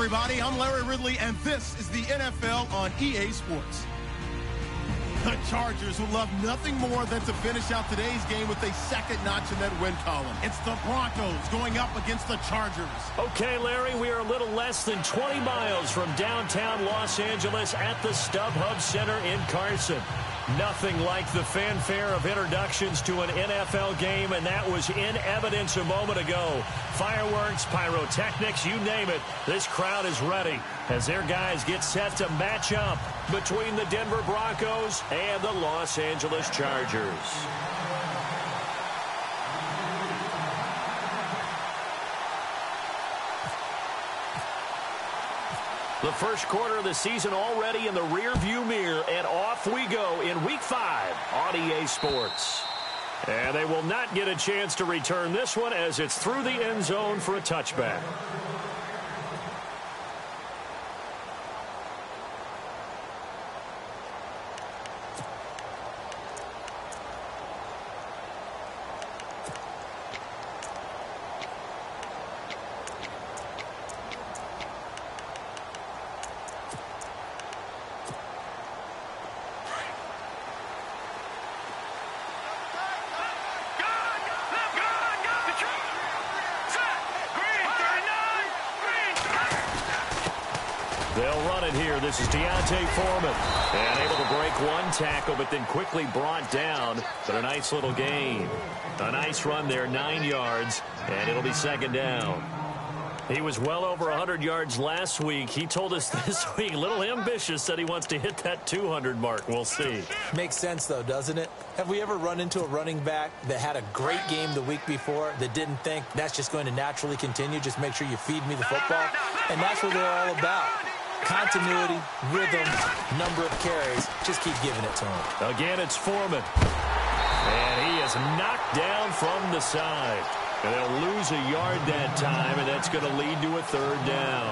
Everybody, I'm Larry Ridley, and this is the NFL on EA Sports. The Chargers will love nothing more than to finish out today's game with a second notch in that win column. It's the Broncos going up against the Chargers. Okay, Larry, we are a little less than 20 miles from downtown Los Angeles at the StubHub Center in Carson. Nothing like the fanfare of introductions to an NFL game, and that was in evidence a moment ago. Fireworks, pyrotechnics, you name it. This crowd is ready as their guys get set to match up between the Denver Broncos and the Los Angeles Chargers. The first quarter of the season already in the rearview mirror, and off we go in Week 5 on EA Sports. And they will not get a chance to return this one as it's through the end zone for a touchback. They'll run it here. This is Deontay Foreman. And able to break one tackle, but then quickly brought down. But a nice little gain. A nice run there, 9 yards. And it'll be second down. He was well over 100 yards last week. He told us this week, a little ambitious, said he wants to hit that 200 mark. We'll see. Makes sense, though, doesn't it? Have we ever run into a running back that had a great game the week before that didn't think that's just going to naturally continue? Just make sure you feed me the football. And that's what they're all about. Continuity, rhythm, number of carries. Just keep giving it to him. Again, it's Foreman. And he is knocked down from the side. And they'll lose a yard that time, and that's going to lead to a third down.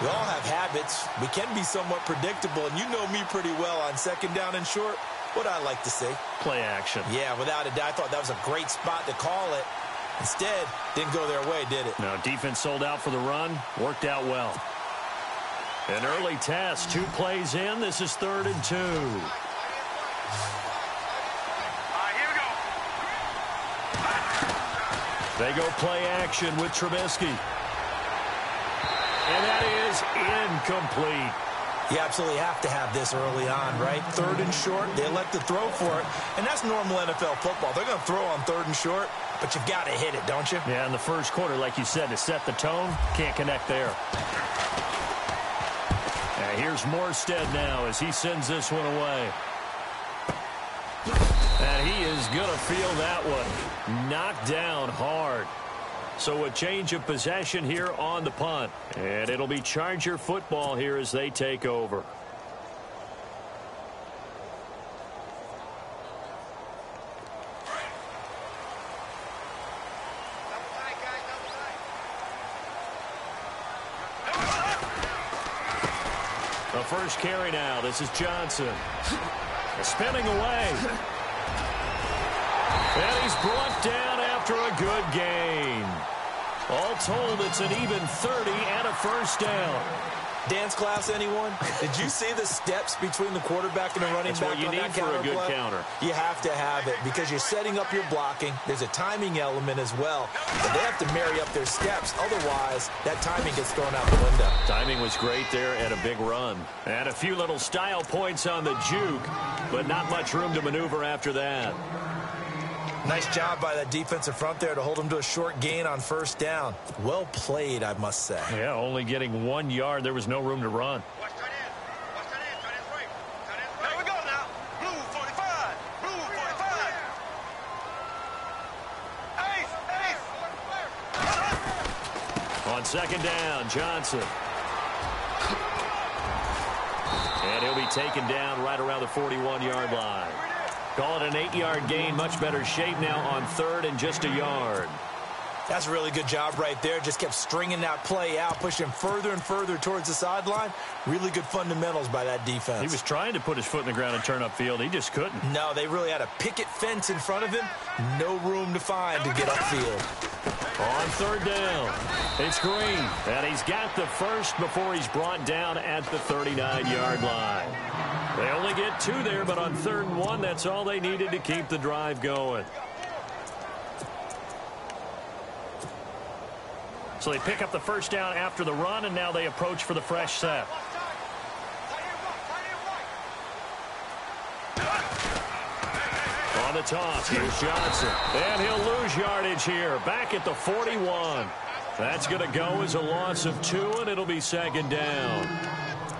We all have habits. We can be somewhat predictable, and you know me pretty well on second down and short. What I like to say? Play action. Yeah, without a doubt. I thought that was a great spot to call it. Instead, didn't go their way, did it? No, defense sold out for the run. Worked out well. An early test. 2 plays in. This is 3rd and 2. They go play action with Trubisky. And that is incomplete. You absolutely have to have this early on, right? 3rd and short, they elect to throw for it. And that's normal NFL football. They're going to throw on 3rd and short, but you've got to hit it, don't you? Yeah, in the first quarter, like you said, to set the tone, can't connect there. And here's Morstead now as he sends this one away. And he is going to feel that one. Knocked down hard. So a change of possession here on the punt. And it'll be Charger football here as they take over. The first carry now. This is Johnson. Spinning away. And he's brought down after a good gain. All told, it's an even 30 and a first down. Dance class, anyone? Did you see the steps between the quarterback and the running back on that counter play? That's what you need for a good counter. You have to have it because you're setting up your blocking. There's a timing element as well. But they have to marry up their steps. Otherwise, that timing gets thrown out the window. Timing was great there and a big run. And a few little style points on the juke, but not much room to maneuver after that. Nice job by that defensive front there to hold him to a short gain on first down. Well played, I must say. Yeah, only getting 1 yard. There was no room to run. Watch tight end. Watch tight end. Tight end's right. Tight end's right. Here we go now. Blue 45. Blue 45. Ace. On second down, Johnson. And he'll be taken down right around the 41-yard line. Call it an 8-yard gain. Much better shape now on 3rd and just a yard. That's a really good job right there. Just kept stringing that play out, pushing further and further towards the sideline. Really good fundamentals by that defense. He was trying to put his foot in the ground and turn upfield. He just couldn't. No, they really had a picket fence in front of him. No room to find to get upfield. On 3rd down, it's Green. And he's got the first before he's brought down at the 39-yard line. They only get 2 there, but on 3rd and 1, that's all they needed to keep the drive going. So they pick up the first down after the run, and now they approach for the fresh set. On the toss, here's Johnson. And he'll lose yardage here, back at the 41. That's going to go as a loss of 2, and it'll be 2nd down.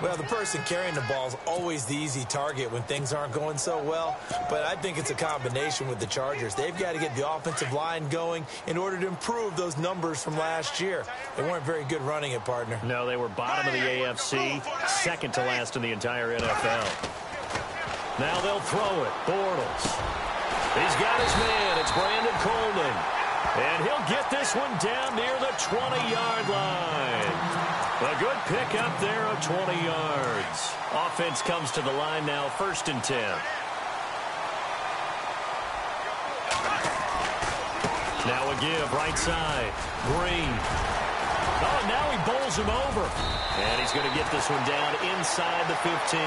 Well, the person carrying the ball is always the easy target when things aren't going so well. But I think it's a combination with the Chargers. They've got to get the offensive line going in order to improve those numbers from last year. They weren't very good running it, partner. No, they were bottom of the AFC, 2nd to last in the entire NFL. Now they'll throw it. Bortles. He's got his man. It's Brandon Coleman. And he'll get this one down near the 20-yard line. A good pick up there of 20 yards. Offense comes to the line now, 1st and 10. Now a give, right side. Green. Oh, and now he bowls him over. And he's going to get this one down inside the 15.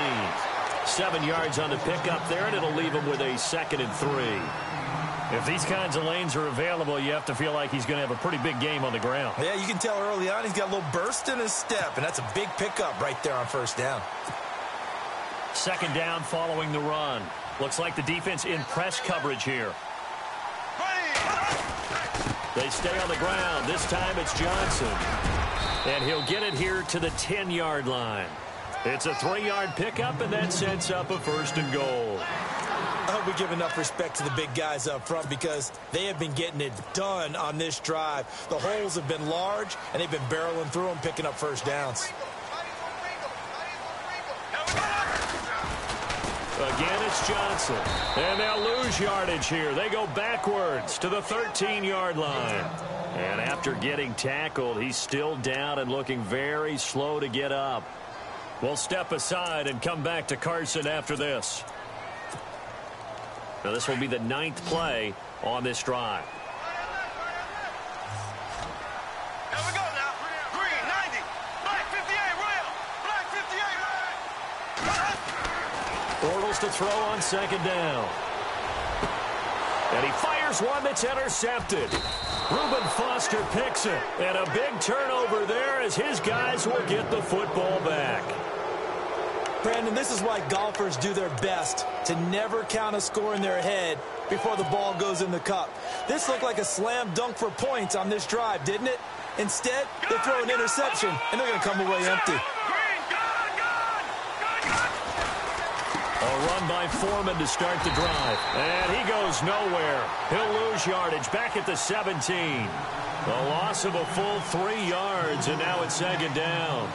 7 yards on the pickup there, and it'll leave him with a 2nd and 3. If these kinds of lanes are available, you have to feel like he's going to have a pretty big game on the ground. Yeah, you can tell early on he's got a little burst in his step, and that's a big pickup right there on 1st down. 2nd down following the run. Looks like the defense in press coverage here. They stay on the ground. This time it's Johnson. And he'll get it here to the 10-yard line. It's a 3-yard pickup, and that sets up a 1st and goal. I hope we give enough respect to the big guys up front because they have been getting it done on this drive. The holes have been large, and they've been barreling through them, picking up 1st downs. Again, it's Johnson. And they'll lose yardage here. They go backwards to the 13-yard line. And after getting tackled, he's still down and looking very slow to get up. We'll step aside and come back to Carson after this. Now, this will be the 9th play on this drive. Here we go now. Green, 90. Black, 58, Royal. Black, 58. Bortles to throw on 2nd down. And he fires one that's intercepted. Reuben Foster picks it. And a big turnover there as his guys will get the football back. Brandon, this is why golfers do their best to never count a score in their head before the ball goes in the cup. This looked like a slam dunk for points on this drive, didn't it? Instead, they throw an interception, and they're going to come away empty. A run by Foreman to start the drive. And he goes nowhere. He'll lose yardage back at the 17. A loss of a full 3 yards, and now it's 2nd down.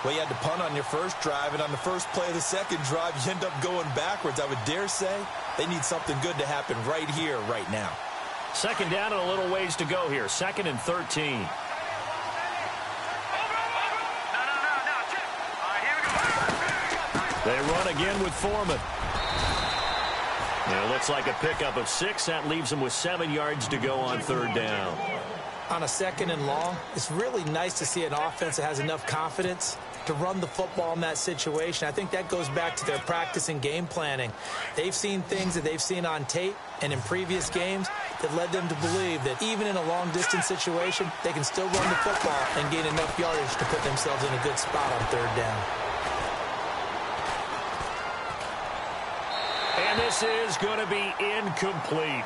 Well, you had to punt on your first drive, and on the first play of the 2nd drive, you end up going backwards. I would dare say they need something good to happen right here, right now. 2nd down and a little ways to go here. 2nd and 13. They run again with Foreman. And it looks like a pickup of 6. That leaves them with 7 yards to go on 3rd down. On a 2nd and long, it's really nice to see an offense that has enough confidence to run the football in that situation. I think that goes back to their practice and game planning. They've seen things that they've seen on tape and in previous games that led them to believe that even in a long-distance situation, they can still run the football and gain enough yardage to put themselves in a good spot on 3rd down. And this is going to be incomplete.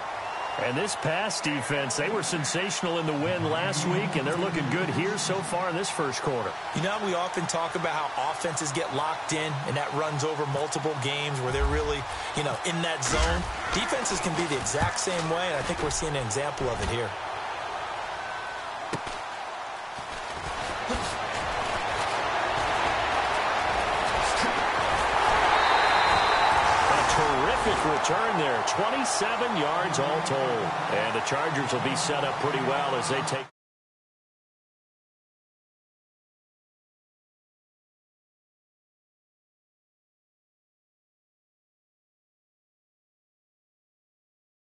And this pass defense, they were sensational in the win last week, and they're looking good here so far in this 1st quarter. You know, we often talk about how offenses get locked in, and that runs over multiple games where they're really, in that zone. Defenses can be the exact same way, and I think we're seeing an example of it here. Terrific return there. 27 yards all told. And the Chargers will be set up pretty well as they take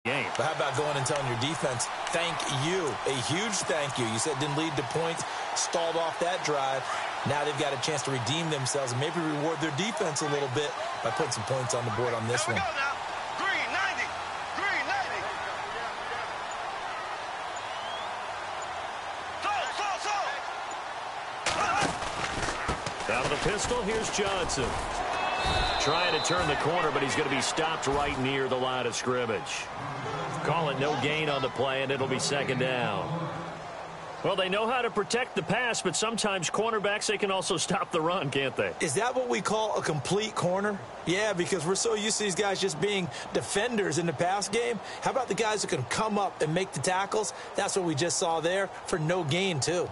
game. But how about going and telling your defense, thank you, a huge thank you. You said didn't lead to points, stalled off that drive. Now they've got a chance to redeem themselves and maybe reward their defense a little bit by putting some points on the board on this one. Here we go now. Green 90. Green 90. Out of the pistol, here's Johnson. Trying to turn the corner, but he's going to be stopped right near the line of scrimmage. Call it no gain on the play, and it'll be second down. Well, they know how to protect the pass, but sometimes cornerbacks, they can also stop the run, can't they? Is that what we call a complete corner? Yeah, because we're so used to these guys just being defenders in the pass game. How about the guys who can come up and make the tackles? That's what we just saw there for no gain, too.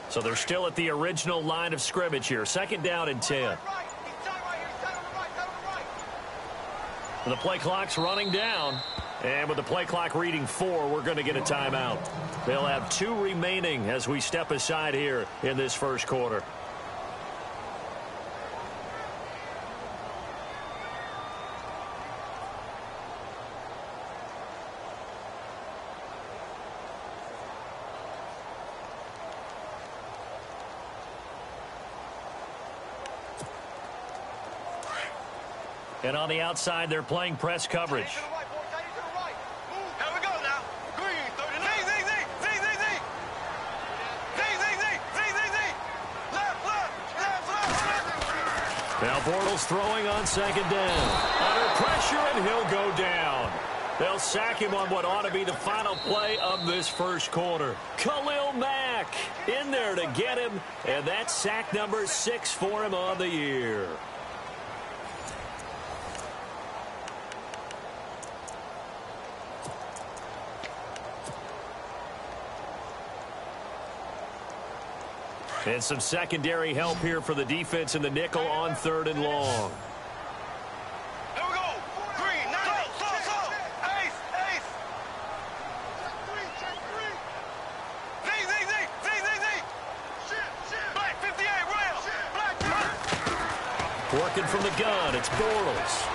So they're still at the original line of scrimmage here. Second down and 10. The play clock's running down. And with the play clock reading 4, we're going to get a timeout. They'll have 2 remaining as we step aside here in this first quarter. And on the outside, they're playing press coverage. Here we go now. Green 39. Left. Now Bortles throwing on second down. Under pressure, and he'll go down. They'll sack him on what ought to be the final play of this first quarter. Khalil Mack in there to get him, and that's sack number 6 for him on the year. And some secondary help here for the defense in the nickel on 3rd and long. Here we go. Green 90. Ace. Z. Black 58. Rail. Black. Working from the gun, it's Bortles.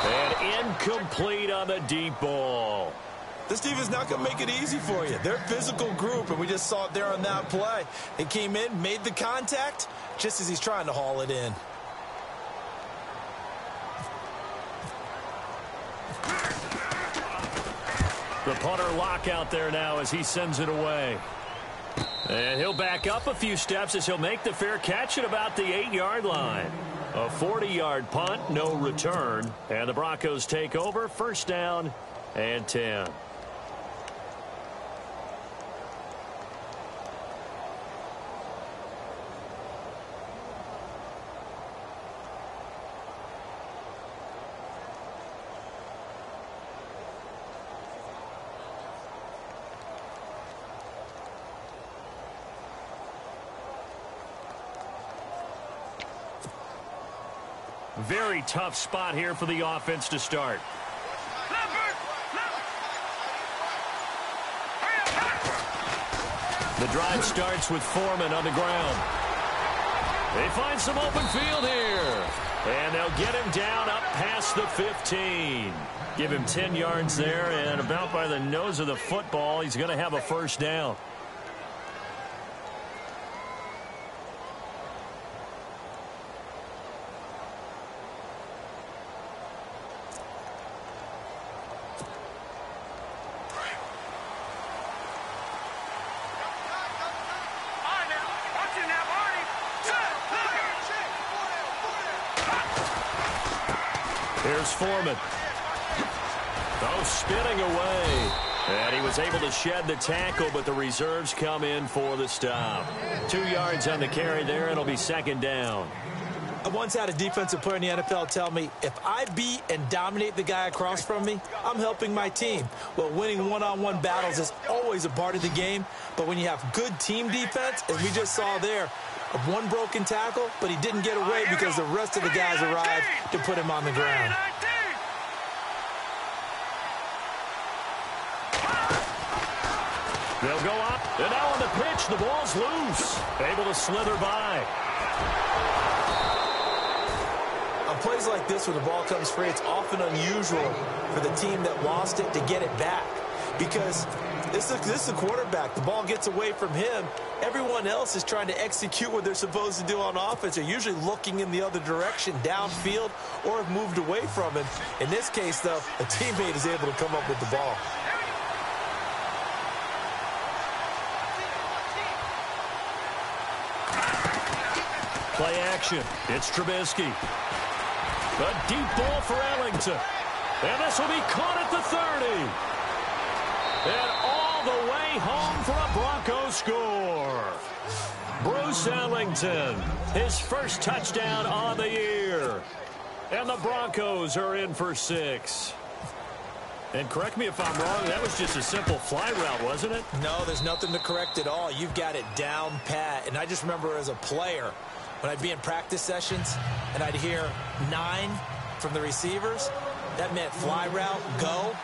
And incomplete on the deep ball. This team is not going to make it easy for you. They're a physical group, and we just saw it there on that play. They came in, made the contact, just as he's trying to haul it in. The punter lock out there now as he sends it away. And he'll back up a few steps as he'll make the fair catch at about the 8-yard line. A 40-yard punt, no return. And the Broncos take over, first down and 10. Very tough spot here for the offense to start. The drive starts with Foreman on the ground. They find some open field here. And they'll get him down up past the 15. Give him 10 yards there, and about by the nose of the football, he's going to have a first down. Here's Foreman. Oh, spinning away. And he was able to shed the tackle, but the reserves come in for the stop. 2 yards on the carry there, and it'll be second down. I once had a defensive player in the NFL tell me, if I beat and dominate the guy across from me, I'm helping my team. Well, winning one-on-one battles is always a part of the game, but when you have good team defense, as we just saw there, one broken tackle, but he didn't get away because the rest of the guys arrived to put him on the ground. They'll go up. And now on the pitch, the ball's loose. Able to slither by. On plays like this where the ball comes free, it's often unusual for the team that lost it to get it back. Because this is the quarterback. The ball gets away from him. Everyone else is trying to execute what they're supposed to do on offense. They're usually looking in the other direction, downfield, or have moved away from him. In this case, though, a teammate is able to come up with the ball. Play action. It's Trubisky. A deep ball for Ellington. And this will be caught at the 30. And all the way home for a Broncos score. Bruce Ellington, his first touchdown on the year. And the Broncos are in for 6. And correct me if I'm wrong, that was just a simple fly route, wasn't it? No, there's nothing to correct at all. You've got it down pat. And I just remember as a player, when I'd be in practice sessions and I'd hear 9 from the receivers, that meant fly route, go,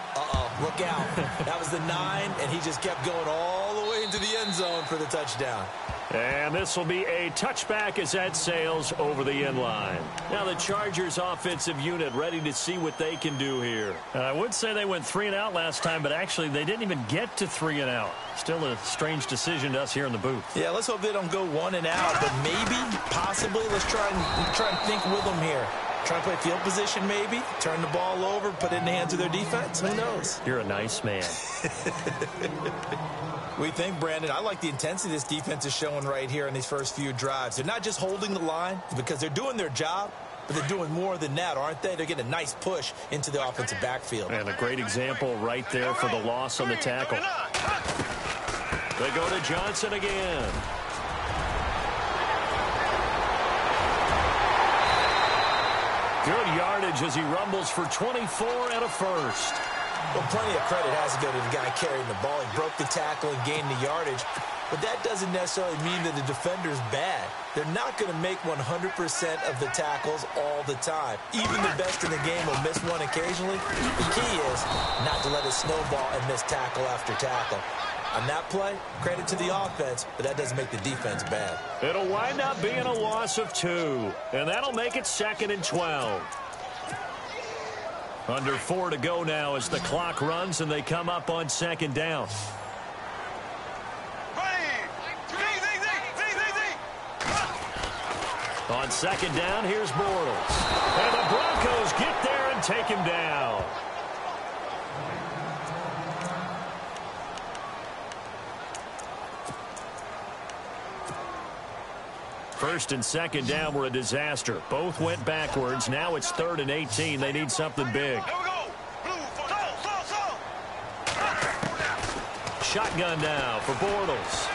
look out. That was the 9, and he just kept going all the way into the end zone for the touchdown. And this will be a touchback as that sails over the end line. Now the Chargers offensive unit ready to see what they can do here. I would say they went 3 and out last time, but actually they didn't even get to 3 and out. Still a strange decision to us here in the booth. Yeah, let's hope they don't go 1 and out, but maybe, possibly, let's try and think with them here. Try and play field position maybe, turn the ball over, put it in the hands of their defense. Who knows? You're a nice man. We think, Brandon, I like the intensity this defense is showing right here in these first few drives. They're not just holding the line because they're doing their job, but they're doing more than that, aren't they? They're getting a nice push into the offensive backfield. And a great example right there for the loss on the tackle. They go to Johnson again. Good yardage as he rumbles for 24 and a first. Well, plenty of credit has to go to the guy carrying the ball. He broke the tackle and gained the yardage. But that doesn't necessarily mean that the defender's bad. They're not going to make 100% of the tackles all the time. Even the best in the game will miss one occasionally. The key is not to let it snowball and miss tackle after tackle. On that play, credit to the offense, but that doesn't make the defense bad. It'll wind up being a loss of 2, and that'll make it 2nd and 12. Under 4 to go now as the clock runs and they come up on 2nd down. On 2nd down, here's Bortles. And the Broncos get there and take him down. First and 2nd down were a disaster. Both went backwards. Now it's 3rd and 18. They need something big. Shotgun now for Bortles.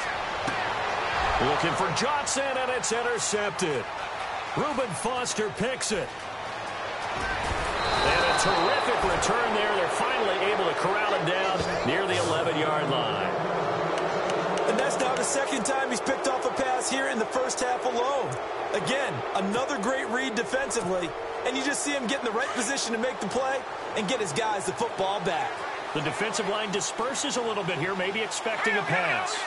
Looking for Johnson, and it's intercepted. Reuben Foster picks it. And a terrific return there. They're finally able to corral him down near the 11-yard line. And that's now the 2nd time he's picked off a pass here in the first half alone. Again, another great read defensively, and you just see him get in the right position to make the play and get his guys the football back. The defensive line disperses a little bit here, maybe expecting a pass.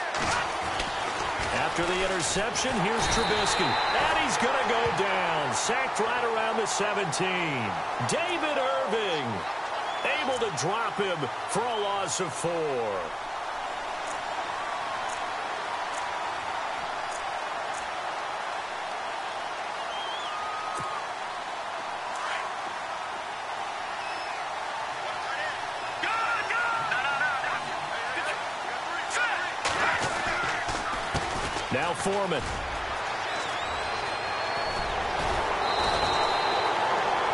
After the interception, here's Trubisky. And he's going to go down. Sacked right around the 17. David Irving able to drop him for a loss of 4. Now Foreman.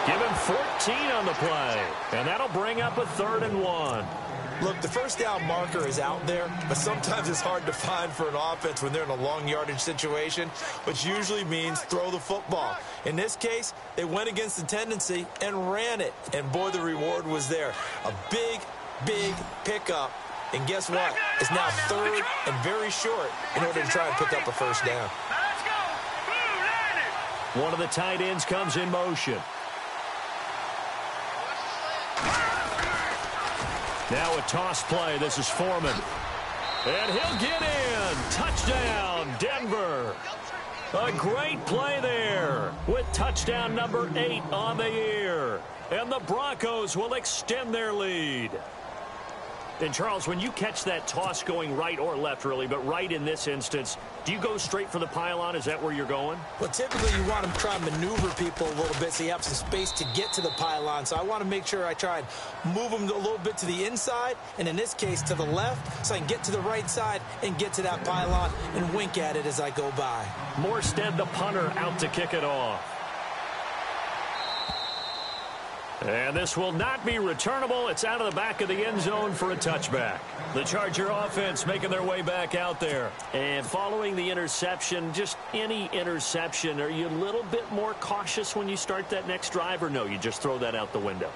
Give him 14 on the play. And that'll bring up a 3rd and 1. Look, the first down marker is out there, but sometimes it's hard to find for an offense when they're in a long yardage situation, which usually means throw the football. In this case, they went against the tendency and ran it. And boy, the reward was there. A big, big pickup. And guess what? It's now 3rd and very short in order to try and pick up a first down. One of the tight ends comes in motion. Now a toss play. This is Foreman. And he'll get in. Touchdown, Denver. A great play there with touchdown number 8 on the year. And the Broncos will extend their lead. And, Charles, when you catch that toss going right or left, really, but right in this instance, do you go straight for the pylon? Is that where you're going? Well, typically you want to try and maneuver people a little bit so you have some space to get to the pylon. So I want to make sure I try and move them a little bit to the inside, and in this case to the left, so I can get to the right side and get to that pylon and wink at it as I go by. Morstead, the punter, out to kick it off. And this will not be returnable. It's out of the back of the end zone for a touchback. The Charger offense making their way back out there. And following the interception, just any interception, are you a little bit more cautious when you start that next drive, or no, you just throw that out the window?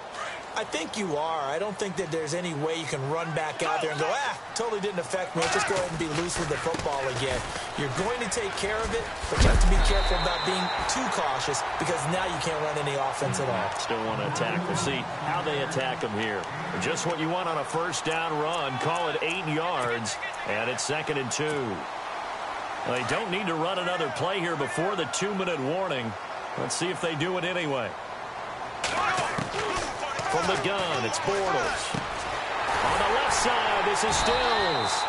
I think you are. I don't think that there's any way you can run back out there and go, totally didn't affect me. Just go ahead and be loose with the football again. You're going to take care of it, but you have to be careful about being too cautious because now you can't run any offense at all. Still want to attack. We'll see how they attack them here. Just what you want on a first down run. Call it 8 yards, and it's 2nd and 2. They don't need to run another play here before the 2-minute warning. Let's see if they do it anyway. From the gun, it's Bortles. On the left side, this is Stills.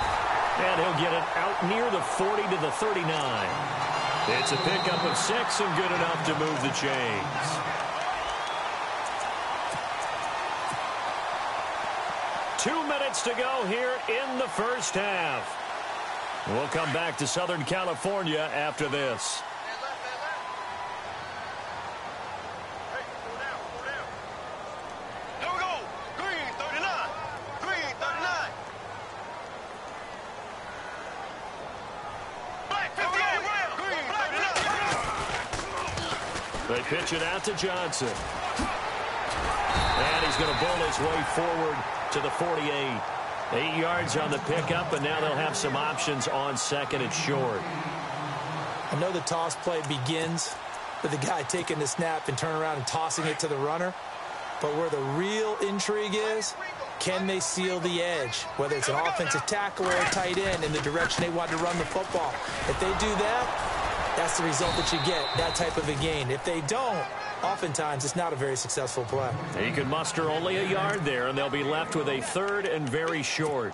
And he'll get it out near the 40 to the 39. It's a pickup of 6 and good enough to move the chains. Two minutes to go here in the first half. We'll come back to Southern California after this. They pitch it out to Johnson. And he's going to bowl his way forward to the 48. 8 yards on the pickup, and now they'll have some options on 2nd and short. I know the toss play begins with the guy taking the snap and turning around and tossing it to the runner. But where the real intrigue is, can they seal the edge? Whether it's an offensive tackle or a tight end in the direction they want to run the football. If they do that, that's the result that you get, that type of a gain. If they don't, oftentimes it's not a very successful play. He can muster only a yard there, and they'll be left with a 3rd and very short.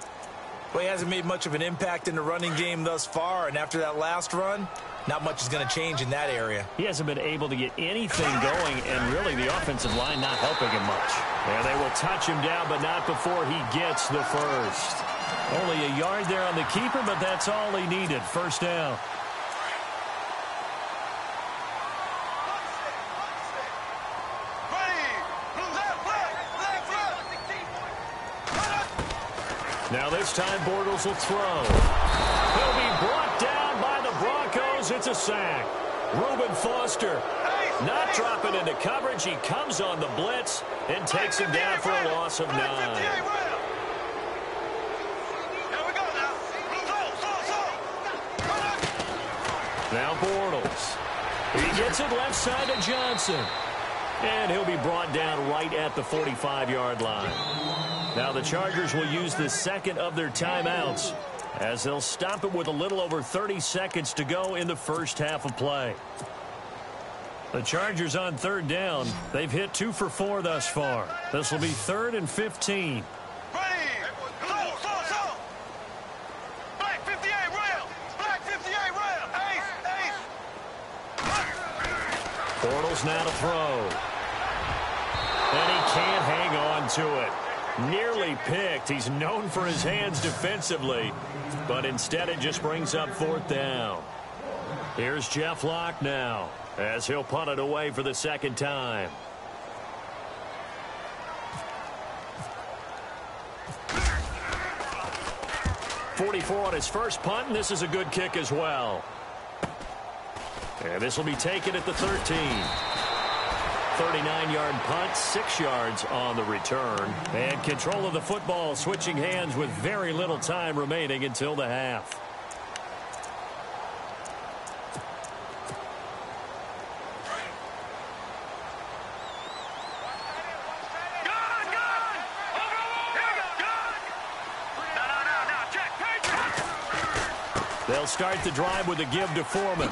Well, he hasn't made much of an impact in the running game thus far, and after that last run, not much is going to change in that area. He hasn't been able to get anything going, and really the offensive line not helping him much. And they will touch him down, but not before he gets the first. Only a yard there on the keeper, but that's all he needed. First down. Now this time Bortles will throw. He'll be brought down by the Broncos. It's a sack. Reuben Foster not dropping into coverage. He comes on the blitz and takes him down for a loss of 9. Now Bortles. He gets it left side to Johnson. And he'll be brought down right at the 45-yard line. Now the Chargers will use the 2nd of their timeouts as they'll stop it with a little over 30 seconds to go in the first half of play. The Chargers on 3rd down. They've hit 2 for 4 thus far. This will be 3rd and 15. Bortles now to throw. And he can't hang on to it. Nearly picked. He's known for his hands defensively, but instead it just brings up 4th down. Here's Jeff Locke now as he'll punt it away for the 2nd time. .44 on his first punt, and this is a good kick as well. And this will be taken at the 13. 39-yard punt, 6 yards on the return. And control of the football, switching hands with very little time remaining until the half. They'll start the drive with a give to Foreman.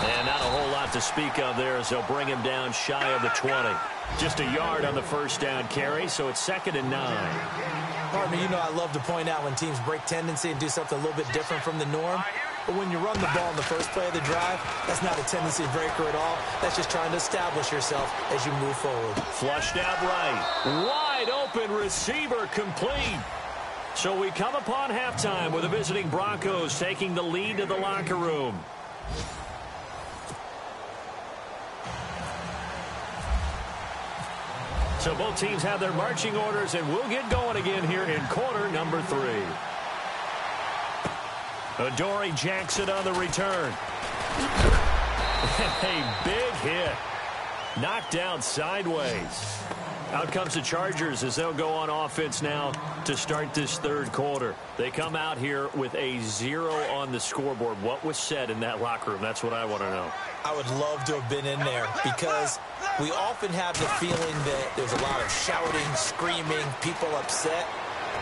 And not a whole lot to speak of there as they'll bring him down shy of the 20. Just a yard on the first down carry, so it's 2nd and 9. Pardon me, you know I love to point out when teams break tendency and do something a little bit different from the norm. But when you run the ball in the first play of the drive, that's not a tendency breaker at all. That's just trying to establish yourself as you move forward. Flushed out right. Wide open receiver complete. So we come upon halftime with the visiting Broncos taking the lead to the locker room. So both teams have their marching orders, and we'll get going again here in quarter number 3. Adoree Jackson on the return. A big hit. Knocked down sideways. Out comes the Chargers as they'll go on offense now to start this third quarter. They come out here with a 0 on the scoreboard. What was said in that locker room? That's what I want to know. I would love to have been in there because we often have the feeling that there's a lot of shouting, screaming, people upset.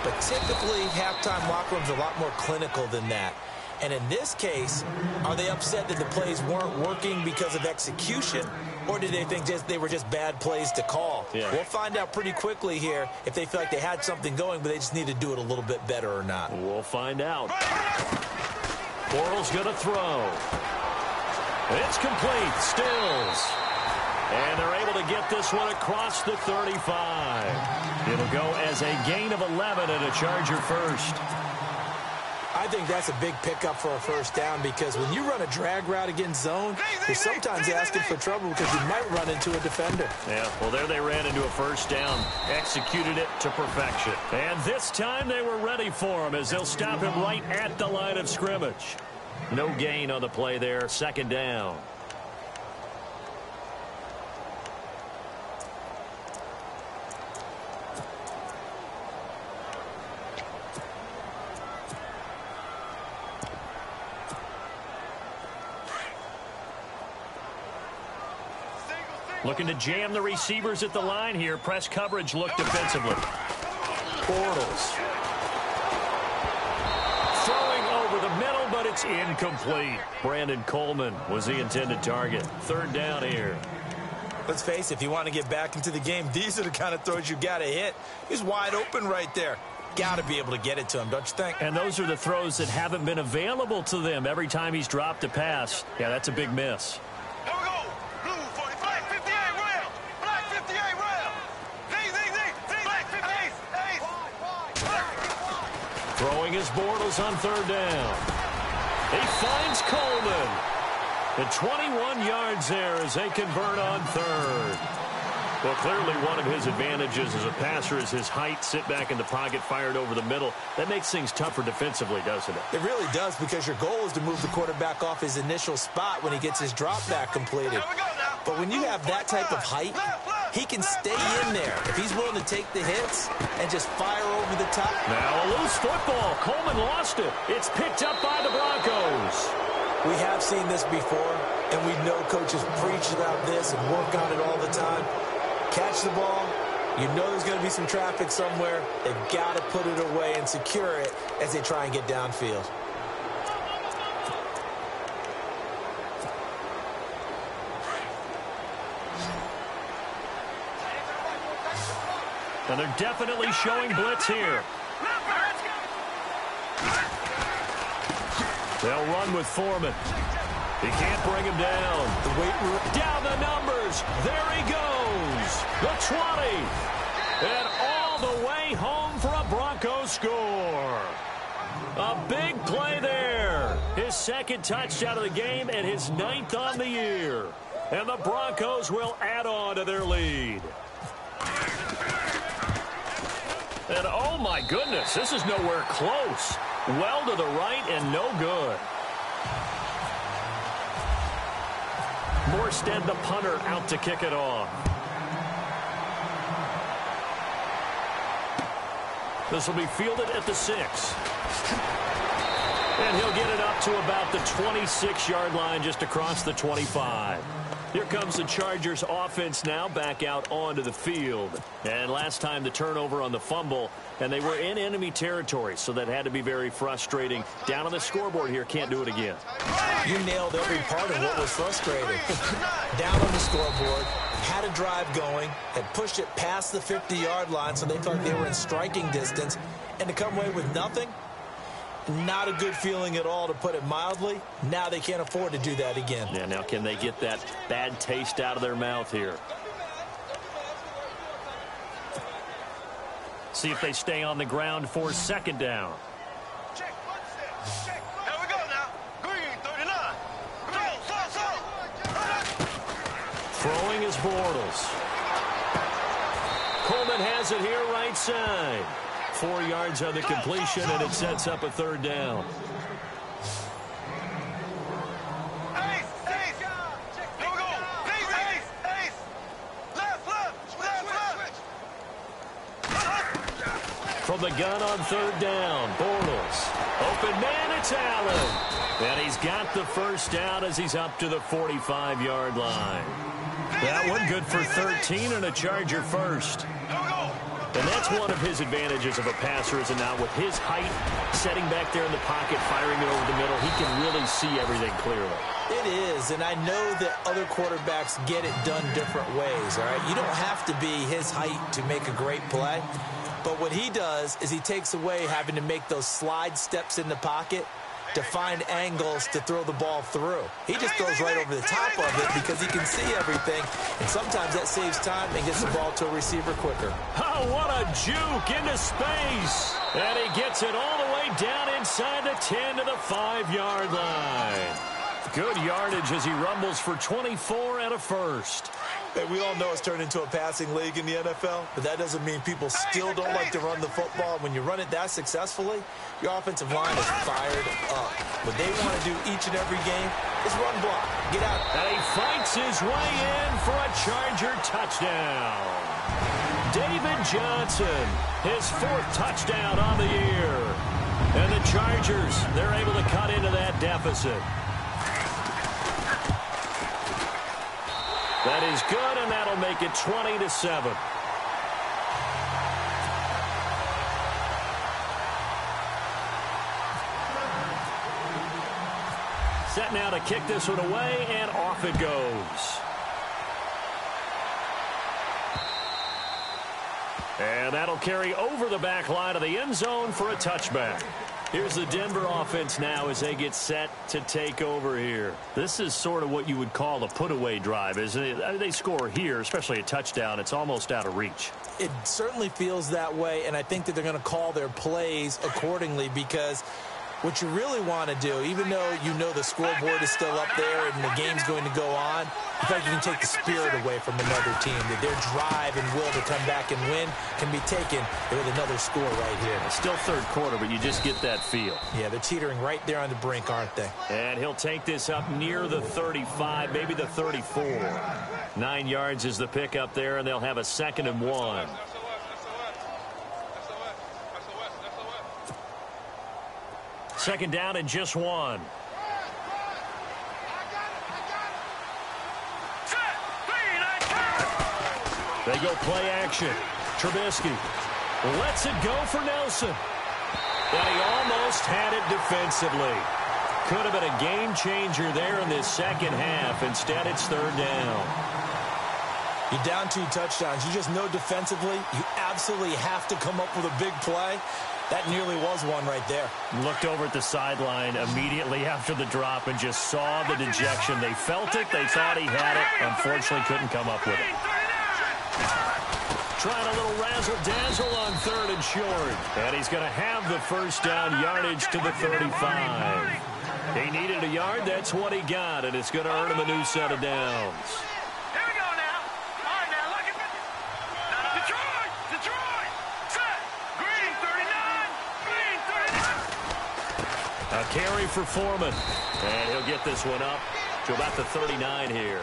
But typically, halftime locker rooms are a lot more clinical than that. And in this case, are they upset that the plays weren't working because of execution, or do they think they were just bad plays to call? Yeah. We'll find out pretty quickly here if they feel like they had something going, but they just need to do it a little bit better or not. We'll find out. Bortles going to throw. It's complete. Stills. And they're able to get this one across the 35. It'll go as a gain of 11 and a Charger first. I think that's a big pickup for a first down because when you run a drag route against zone, you're sometimes asking for trouble because you might run into a defender. Yeah, well, there they ran into a first down, executed it to perfection. And this time they were ready for him as they'll stop him right at the line of scrimmage. No gain on the play there, 2nd down. Looking to jam the receivers at the line here. Press coverage look defensively. Bortles. Throwing over the middle, but it's incomplete. Brandon Coleman was the intended target. 3rd down here. Let's face it, if you want to get back into the game, these are the kind of throws you got to hit. He's wide open right there. Got to be able to get it to him, don't you think? And those are the throws that haven't been available to them every time he's dropped a pass. Yeah, that's a big miss. Here we go. Blue 40, black 58 rail. Black 58 rail. Black 58. Throwing his Bortles on 3rd down. He finds Coleman. And 21 yards there as they convert on 3rd. Well, clearly one of his advantages as a passer is his height, sit back in the pocket, fired over the middle. That makes things tougher defensively, doesn't it? It really does because your goal is to move the quarterback off his initial spot when he gets his drop back completed. But when you have that type of height, he can stay in there if he's willing to take the hits and just fire over the top. Now a loose football. Coleman lost it. It's picked up by the Broncos. We have seen this before, and we know coaches preach about this and work on it all the time. Catch the ball. You know there's going to be some traffic somewhere. They've got to put it away and secure it as they try and get downfield. And they're definitely showing blitz here. They'll run with Foreman. He can't bring him down. The weight room. Down the numbers. There he goes. The 20. And all the way home for a Broncos score. A big play there. His 2nd touchdown of the game and his 9th on the year. And the Broncos will add on to their lead. And oh my goodness, this is nowhere close. Well to the right and no good. Morstead, the punter, out to kick it off. This will be fielded at the 6. And he'll get it up to about the 26-yard line just across the 25. Here comes the Chargers offense now back out onto the field. And last time the turnover on the fumble, and they were in enemy territory, so that had to be very frustrating. Down on the scoreboard here, can't do it again. You nailed every part of what was frustrating. Down on the scoreboard, had a drive going, had pushed it past the 50-yard line, so they thought they were in striking distance, and to come away with nothing, not a good feeling at all, to put it mildly. Now they can't afford to do that again. Yeah, now can they get that bad taste out of their mouth here? See if they stay on the ground for second down. Check, check. Here we go now. Green, 39. Throwing is Bortles. Coleman has it here right side. 4 yards on the completion, and it sets up a third down. Ace. Here we go. Ace. Left. From the gun on third down, Bortles. Open man, it's Allen. And he's got the first down as he's up to the 45-yard line. That one good for 13 and a Charger first. Here we go. And that's one of his advantages of a passer, is now with his height, setting back there in the pocket, firing it over the middle, he can really see everything clearly. It is, and I know that other quarterbacks get it done different ways, all right? You don't have to be his height to make a great play, but what he does is he takes away having to make those slide steps in the pocket to find angles to throw the ball through. He just throws right over the top of it because he can see everything, and sometimes that saves time and gets the ball to a receiver quicker. Oh, what a juke into space. And he gets it all the way down inside the 10 to the 5-yard line. Good yardage as he rumbles for 24 and a first. Hey, we all know it's turned into a passing league in the NFL, but that doesn't mean people still don't like to run the football. When you run it that successfully, your offensive line is fired up. What they want to do each and every game is run block. Get out. And he fights his way in for a Charger touchdown. David Johnson, his 4th touchdown on the year. And the Chargers, they're able to cut into that deficit. That is good, and that'll make it 20-7. Set now to kick this one away, and off it goes. And that'll carry over the back line of the end zone for a touchback. Here's the Denver offense now as they get set to take over here. This is sort of what you would call a put-away drive, isn't it? I mean, they score here, especially a touchdown. It's almost out of reach. It certainly feels that way, and I think that they're going to call their plays accordingly, because what you really want to do, even though you know the scoreboard is still up there and the game's going to go on, in fact, you can take the spirit away from another team, that their drive and will to come back and win can be taken with another score right here. It's still third quarter, but you just get that feel. Yeah, they're teetering right there on the brink, aren't they? And he'll take this up near the 35, maybe the 34. 9 yards is the pick up there, and they'll have a 2nd and 1. Second down and just 1. They go play action. Trubisky lets it go for Nelson. And he almost had it defensively. Could have been a game changer there in this second half. Instead, it's third down. You're down 2 touchdowns. You just know defensively you absolutely have to come up with a big play. That nearly was one right there. Looked over at the sideline immediately after the drop and just saw the dejection. They felt it. They thought he had it. Unfortunately, couldn't come up with it. Trying a little razzle-dazzle on 3rd and short. And he's going to have the first down, yardage to the 35. He needed a yard. That's what he got, and it's going to earn him a new set of downs. Here we go now. All right, now look at Detroit. Set. Green 39. A carry for Foreman. And he'll get this one up to about the 39 here.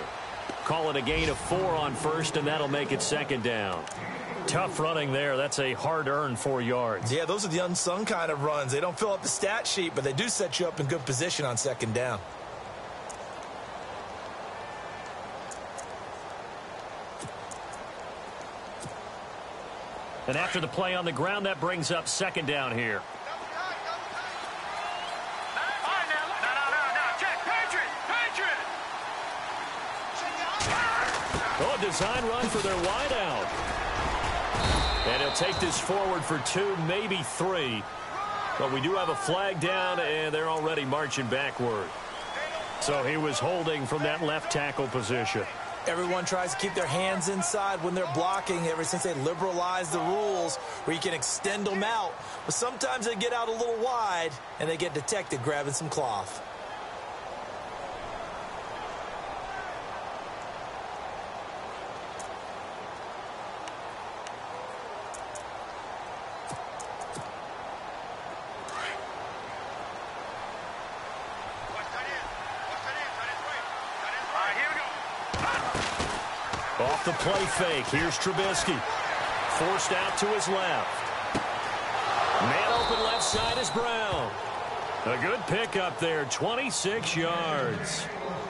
Call it a gain of 4 on first, and that'll make it 2nd down. Tough running there. That's a hard-earned 4 yards. Yeah, those are the unsung kind of runs. They don't fill up the stat sheet, but they do set you up in good position on 2nd down. And after the play on the ground, that brings up second down here. Oh, a design run for their wideout. And he'll take this forward for 2, maybe 3. But we do have a flag down, and they're already marching backward. So he was holding from that left tackle position. Everyone tries to keep their hands inside when they're blocking ever since they liberalized the rules where you can extend them out. But sometimes they get out a little wide, and they get detected grabbing some cloth. Off the play fake. Here's Trubisky. Forced out to his left. Man open left side is Brown. A good pickup there. 26 yards.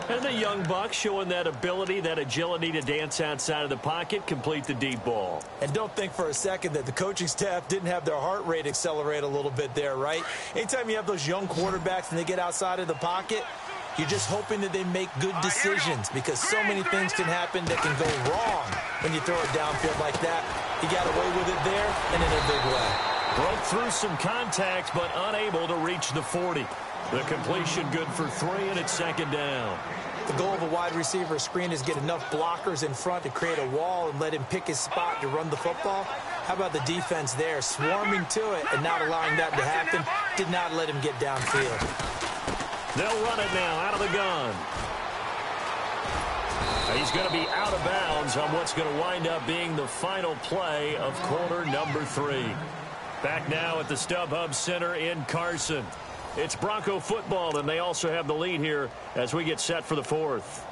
And the young buck showing that ability, that agility to dance outside of the pocket, complete the deep ball. And don't think for a second that the coaching staff didn't have their heart rate accelerate a little bit there, right? Anytime you have those young quarterbacks and they get outside of the pocket, you're just hoping that they make good decisions because so many things can happen that can go wrong when you throw it downfield like that. He got away with it there and in a big way. Broke through some contact, but unable to reach the 40. The completion good for 3, and it's second down. The goal of a wide receiver screen is get enough blockers in front to create a wall and let him pick his spot to run the football. How about the defense there, swarming to it and not allowing that to happen? Did not let him get downfield. They'll run it now out of the gun. He's going to be out of bounds on what's going to wind up being the final play of quarter number 3. Back now at the StubHub Center in Carson. It's Bronco football, and they also have the lead here as we get set for the 4th.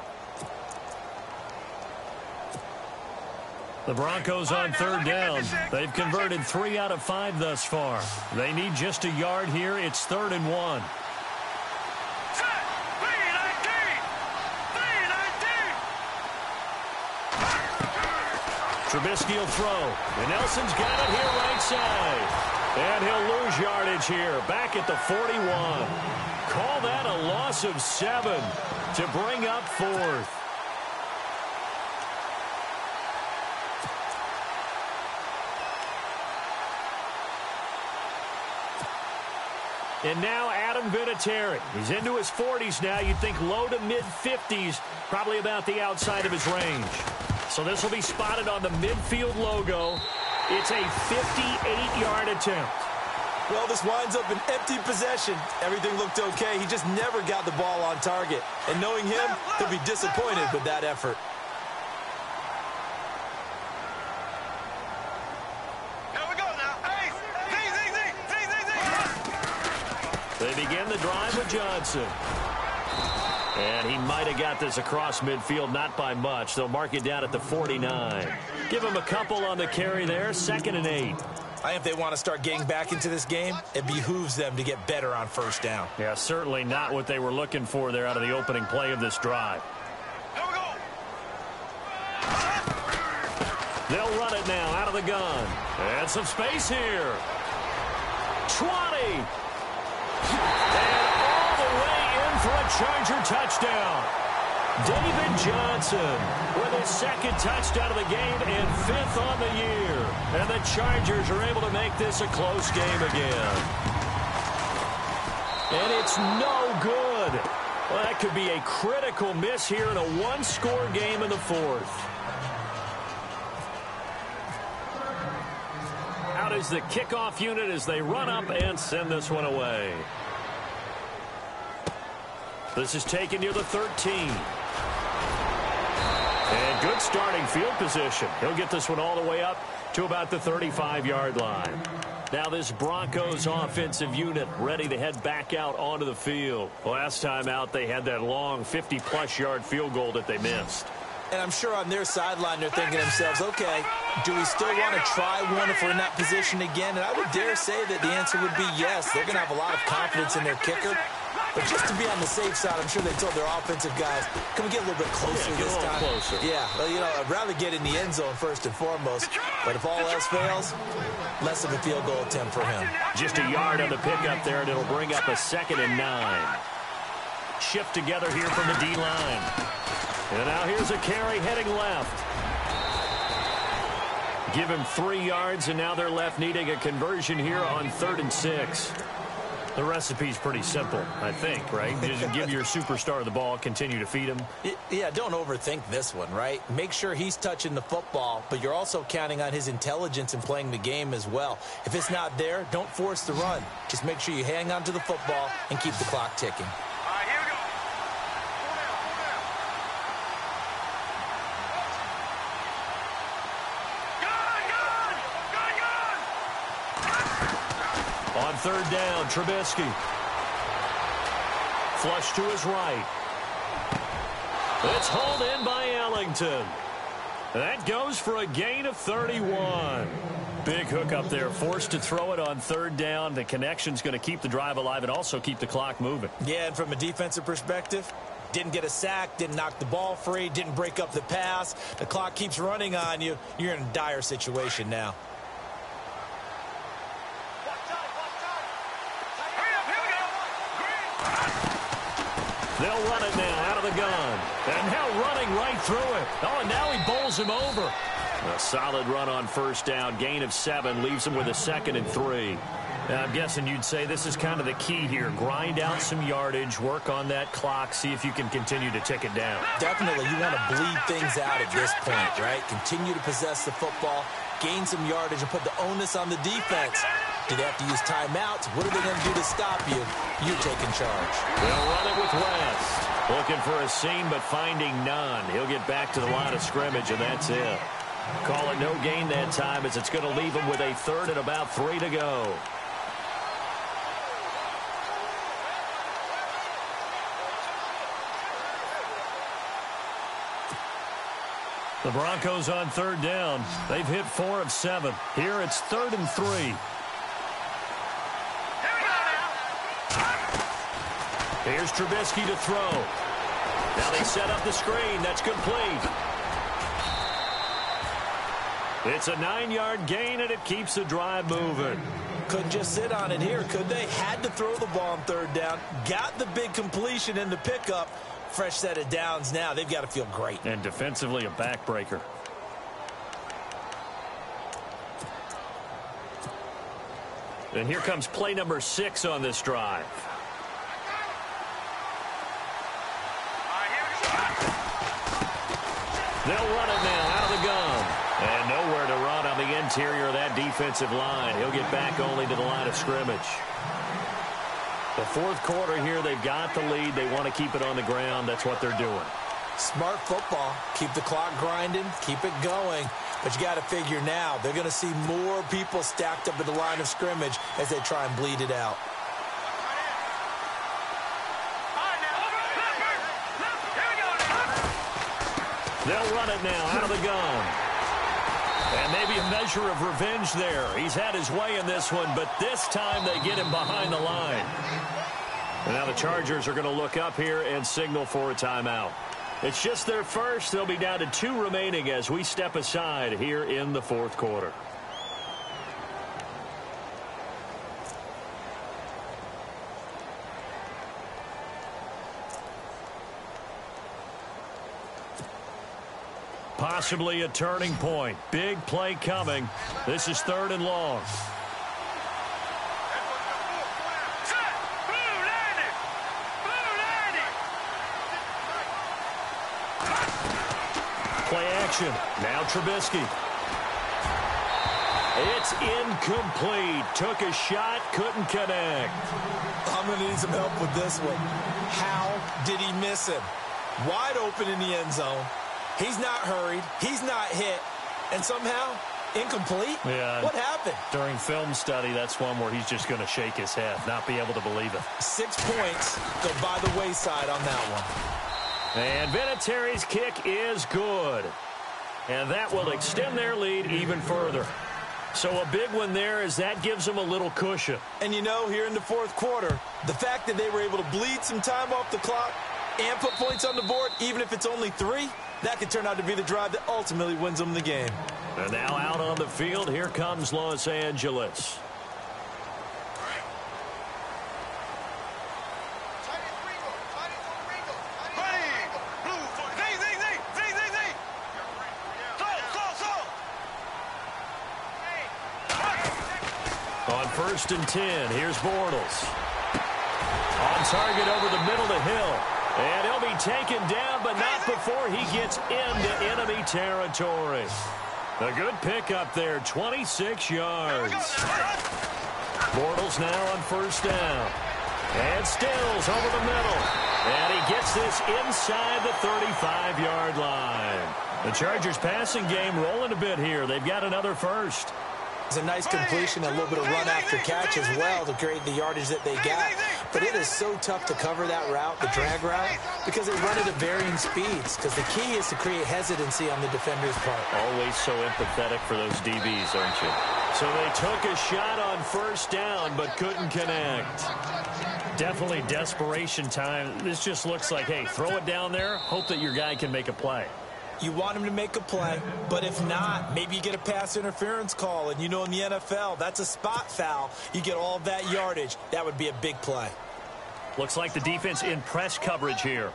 The Broncos on 3rd down. They've converted 3 out of 5 thus far. They need just a yard here. It's 3rd and 1. Trubisky will throw. And Nelson's got it here right side. And he'll lose yardage here. Back at the 41. Call that a loss of 7 to bring up 4th. And now Adam Vinatieri. He's into his 40s now. You'd think low to mid-50s, probably about the outside of his range. So this will be spotted on the midfield logo. It's a 58-yard attempt. Well, this winds up an empty possession. Everything looked okay. He just never got the ball on target. And knowing him, he'll be disappointed with that effort. Here we go now. Hey, They begin the drive with Johnson. And he might have got this across midfield, not by much. They'll mark it down at the 49. Give him a couple on the carry there, 2nd and 8. I think if they want to start getting back into this game, it behooves them to get better on 1st down. Yeah, certainly not what they were looking for there out of the opening play of this drive. here we go. They'll run it now out of the gun. And some space here. 20. And all the way in for a Charger touchdown. David Johnson with his 2nd touchdown of the game and 5th on the year. And the Chargers are able to make this a close game again. And it's no good. Well, that could be a critical miss here in a 1-score game in the 4th. Out is the kickoff unit as they run up and send this one away. This is taken near the 13. And good starting field position. He'll get this one all the way up to about the 35-yard line. Now this Broncos offensive unit ready to head back out onto the field. Last time out, they had that long 50-plus yard field goal that they missed. And I'm sure on their sideline they're thinking to themselves, okay, do we still want to try one if we're in that position again? And I would dare say that the answer would be yes. They're going to have a lot of confidence in their kicker. But just to be on the safe side, I'm sure they told their offensive guys, can we get a little bit closer this time? Closer. Yeah, well, you know, I'd rather get in the end zone first and foremost. But if all else fails, less of a field goal attempt for him. Just a yard on the pickup there, and it'll bring up a 2nd and 9. Shift together here from the D-line. And now here's a carry heading left. Give him 3 yards, and now they're left needing a conversion here on 3rd and 6. The recipe's pretty simple, I think, right? Just give your superstar the ball, continue to feed him. Yeah, don't overthink this one, right? Make sure he's touching the football, but you're also counting on his intelligence in playing the game as well. If it's not there, don't force the run. Just make sure you hang on to the football and keep the clock ticking. All right, here we go. On 3rd down, Trubisky. Flush to his right. It's hauled in by Ellington. That goes for a gain of 31. Big hook up there, forced to throw it on 3rd down. The connection's going to keep the drive alive and also keep the clock moving. Yeah, and from a defensive perspective, didn't get a sack, didn't knock the ball free, didn't break up the pass. The clock keeps running on you. You're in a dire situation now. They'll run it now out of the gun. And now running right through it. Oh, and now he bowls him over. A solid run on 1st down. Gain of 7 leaves him with a 2nd and 3. Now, I'm guessing you'd say this is kind of the key here. Grind out some yardage, work on that clock, see if you can continue to tick it down. Definitely, you want to bleed things out at this point, right? Continue to possess the football, gain some yardage, and put the onus on the defense. Do they have to use timeouts? What are they going to do to stop you? You're taking charge. They'll run it with West. Looking for a seam, but finding none. He'll get back to the line of scrimmage, and that's it. Call it no gain that time, as it's going to leave him with a 3rd and about 3 to go. The Broncos on 3rd down. They've hit 4 of 7. Here it's 3rd and 3. Here's Trubisky to throw. Now they set up the screen. That's complete. It's a 9-yard gain, and it keeps the drive moving. Couldn't just sit on it here, could they? Had to throw the ball on 3rd down. Got the big completion in the pickup. Fresh set of downs now. They've got to feel great. And defensively, a backbreaker. And here comes play number 6 on this drive. They'll run it now out of the gun. And nowhere to run on the interior of that defensive line. He'll get back only to the line of scrimmage. The 4th quarter here, they've got the lead. They want to keep it on the ground. That's what they're doing. Smart football. Keep the clock grinding. Keep it going. But you got to figure now, they're going to see more people stacked up at the line of scrimmage as they try and bleed it out. They'll run it now out of the gun. And maybe a measure of revenge there. He's had his way in this one, but this time they get him behind the line. And now the Chargers are going to look up here and signal for a timeout. It's just their first. They'll be down to 2 remaining as we step aside here in the 4th quarter. Possibly a turning point. Big play coming. This is 3rd and long. Play action. Now Trubisky. It's incomplete. Took a shot, couldn't connect. I'm going to need some help with this one. How did he miss him? Wide open in the end zone. He's not hurried. He's not hit. And somehow, incomplete? Yeah. What happened? During film study, that's one where he's just going to shake his head, not be able to believe it. 6 points go by the wayside on that one. And Vinatieri's kick is good. And that will extend their lead even further. So a big one there as that gives them a little cushion. And you know, here in the fourth quarter, the fact that they were able to bleed some time off the clock and put points on the board, even if it's only 3, that could turn out to be the drive that ultimately wins them the game. And now out on the field, here comes Los Angeles. On 1st and 10, here's Bortles. On target over the middle to Hill. And he'll be taken down, but not before he gets into enemy territory. A good pickup there, 26 yards. Bortles now on 1st down. And Stills over the middle. And he gets this inside the 35-yard line. The Chargers passing game rolling a bit here. They've got another first. It's a nice completion, a little bit of run after catch as well to create the yardage that they got. But it is so tough to cover that route, the drag route, because they run it at varying speeds. Because the key is to create hesitancy on the defender's part. Always so empathetic for those DBs, aren't you? So they took a shot on 1st down, but couldn't connect. Definitely desperation time. This just looks like, hey, throw it down there, hope that your guy can make a play. You want him to make a play, but if not, maybe you get a pass interference call. And you know in the NFL, that's a spot foul. You get all of that yardage. That would be a big play. Looks like the defense in press coverage here.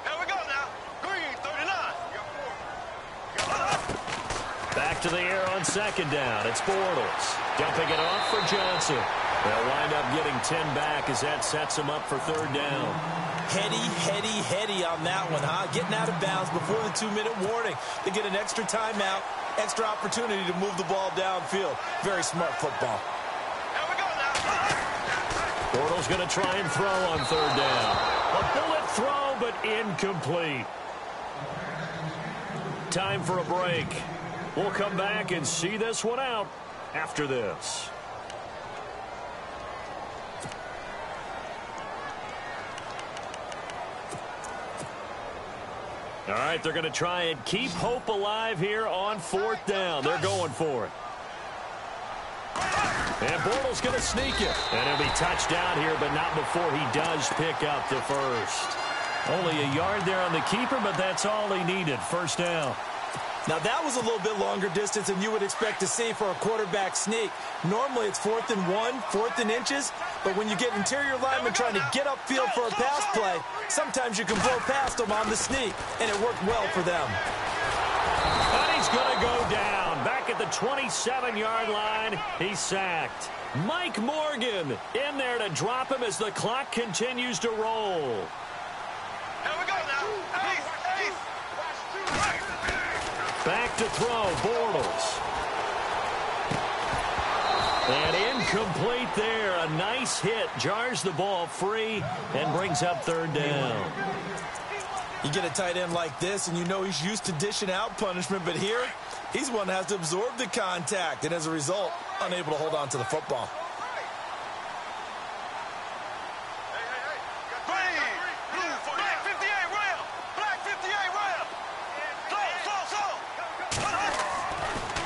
Here we go now. Green, 39. Back to the air on 2nd down. It's Bortles. Dumping it off for Johnson. They'll wind up getting 10 back as that sets them up for 3rd down. Heady on that one, huh? Getting out of bounds before the 2-minute warning. They get an extra timeout, extra opportunity to move the ball downfield. Very smart football. Here we go now. Bortles going to try and throw on 3rd down. A bullet throw, but incomplete. Time for a break. We'll come back and see this one out after this. All right, they're going to try and keep hope alive here on 4th down. They're going for it. And Bortles going to sneak it. And he'll be touched down here, but not before he does pick up the first. Only a yard there on the keeper, but that's all he needed. 1st down. Now, that was a little bit longer distance than you would expect to see for a quarterback sneak. Normally, it's 4th and 1, 4th and inches. But when you get interior linemen trying to get upfield for a pass play, sometimes you can blow past them on the sneak, and it worked well for them. And he's going to go down. Back at the 27-yard line, he's sacked. Mike Morgan in there to drop him as the clock continues to roll. Here we go now. Ace. Back to throw, Bortles. And incomplete there. A nice hit. Jars the ball free and brings up 3rd down. You get a tight end like this, and you know he's used to dishing out punishment, but here, he's one that has to absorb the contact, and as a result, unable to hold on to the football.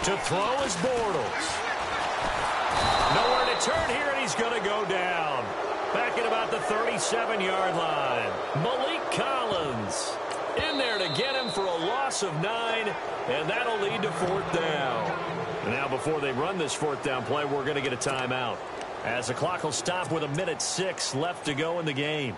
To throw is Bortles. Nowhere to turn here, and he's going to go down. Back at about the 37-yard line. Malik Collins in there to get him for a loss of 9, and that'll lead to 4th down. Now, before they run this 4th down play, we're going to get a timeout, as the clock will stop with 1:06 left to go in the game.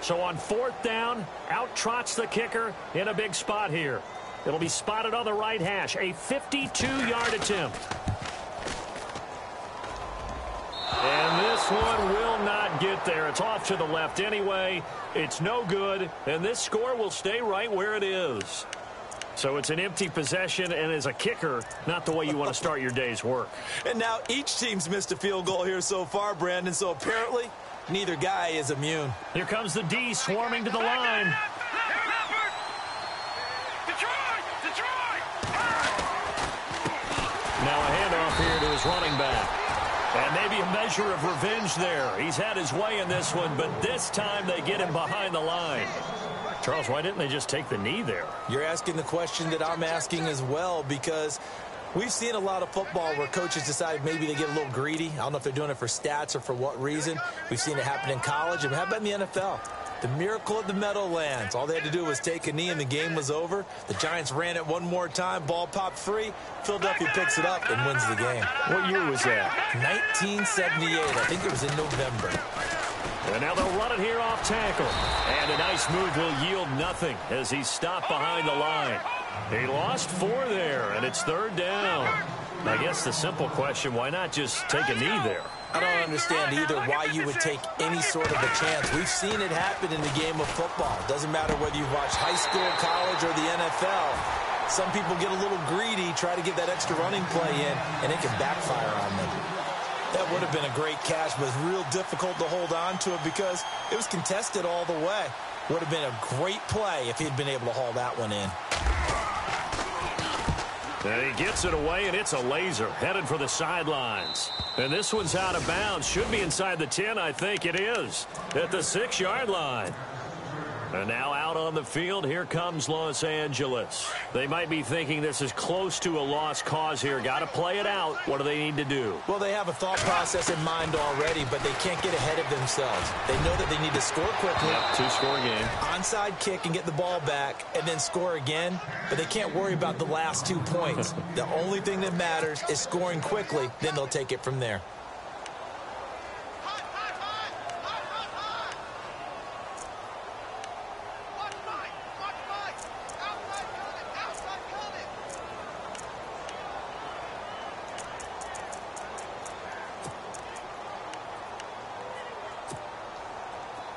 So on 4th down, out trots the kicker in a big spot here. It'll be spotted on the right hash, a 52-yard attempt. And this one will not get there. It's off to the left anyway. It's no good, and this score will stay right where it is. So it's an empty possession, and as a kicker, not the way you want to start your day's work. And now each team's missed a field goal here so far, Brandon, so apparently neither guy is immune. Here comes the D swarming to the line. Now a handoff here to his running back. And maybe a measure of revenge there. He's had his way in this one, but this time they get him behind the line. Charles, why didn't they just take the knee there? You're asking the question that I'm asking as well, because we've seen a lot of football where coaches decide maybe they get a little greedy. I don't know if they're doing it for stats or for what reason. We've seen it happen in college, and how about in the NFL? The miracle of the Meadowlands. All they had to do was take a knee, and the game was over. The Giants ran it one more time. Ball popped free. Philadelphia picks it up and wins the game. What year was that? 1978. I think it was in November. And now they'll run it here off tackle. And a nice move will yield nothing as he's stopped behind the line. He lost 4 there, and it's 3rd down. I guess the simple question, why not just take a knee there? I don't understand either why you would take any sort of a chance. We've seen it happen in the game of football. Doesn't matter whether you watch high school, college, or the NFL. Some people get a little greedy, try to get that extra running play in, and it can backfire on them. That would have been a great catch, but it's real difficult to hold on to it because it was contested all the way. Would have been a great play if he'd been able to haul that one in. And he gets it away, and it's a laser headed for the sidelines. And this one's out of bounds. Should be inside the 10. I think it is at the 6-yard line. And now out on the field, here comes Los Angeles. They might be thinking this is close to a lost cause here. Got to play it out. What do they need to do? Well, they have a thought process in mind already, but they can't get ahead of themselves. They know that they need to score quickly. Yep, 2-score game. Onside kick and get the ball back and then score again, but they can't worry about the last 2 points. The only thing that matters is scoring quickly, then they'll take it from there.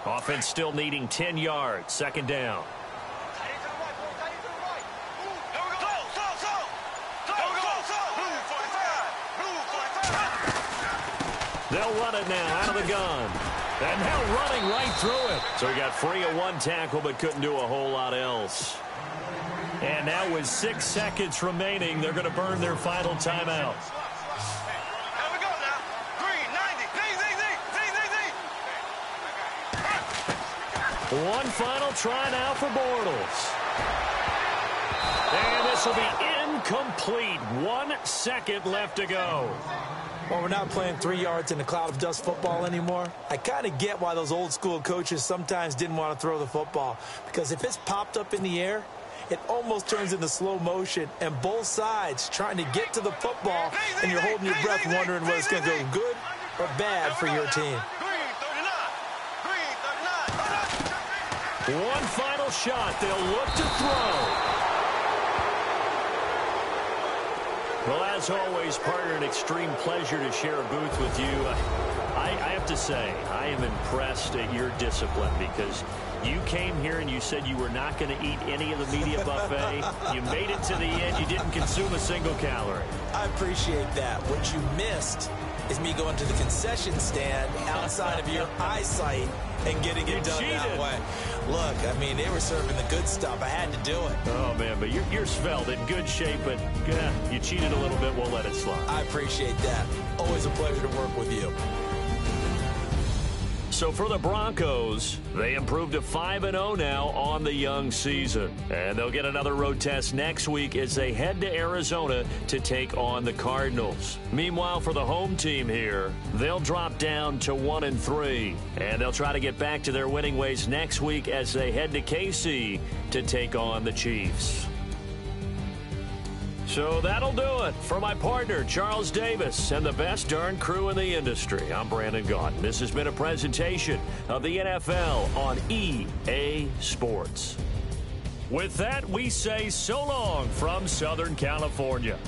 Offense still needing 10 yards. 2nd down. They'll run it now out of the gun. And now running right through it. So he got free of 1 tackle but couldn't do a whole lot else. And now with 6 seconds remaining, they're going to burn their final timeout. One final try now for Bortles. And this will be incomplete. 1 second left to go. Well, we're not playing 3 yards in a cloud of dust football anymore. I kind of get why those old school coaches sometimes didn't want to throw the football. Because if it's popped up in the air, it almost turns into slow motion. And both sides trying to get to the football, and you're holding your breath wondering whether it's going to go good or bad for your team. One final shot. They'll look to throw. Well, as always, partner, an extreme pleasure to share a booth with you. I have to say, I am impressed at your discipline because you came here and you said you were not going to eat any of the media buffet. You made it to the end. You didn't consume a single calorie. I appreciate that. What you missed is me going to the concession stand outside of your eyesight and getting it done that way. Look, I mean, they were serving the good stuff. I had to do it. Oh, man, but you're svelte, in good shape, but you cheated a little bit. We'll let it slide. I appreciate that. Always a pleasure to work with you. So for the Broncos, they improved to 5-0 now on the young season. And they'll get another road test next week as they head to Arizona to take on the Cardinals. Meanwhile, for the home team here, they'll drop down to 1-3. And they'll try to get back to their winning ways next week as they head to KC to take on the Chiefs. So that'll do it for my partner, Charles Davis, and the best darn crew in the industry. I'm Brandon Gaudin. This has been a presentation of the NFL on EA Sports. With that, we say so long from Southern California.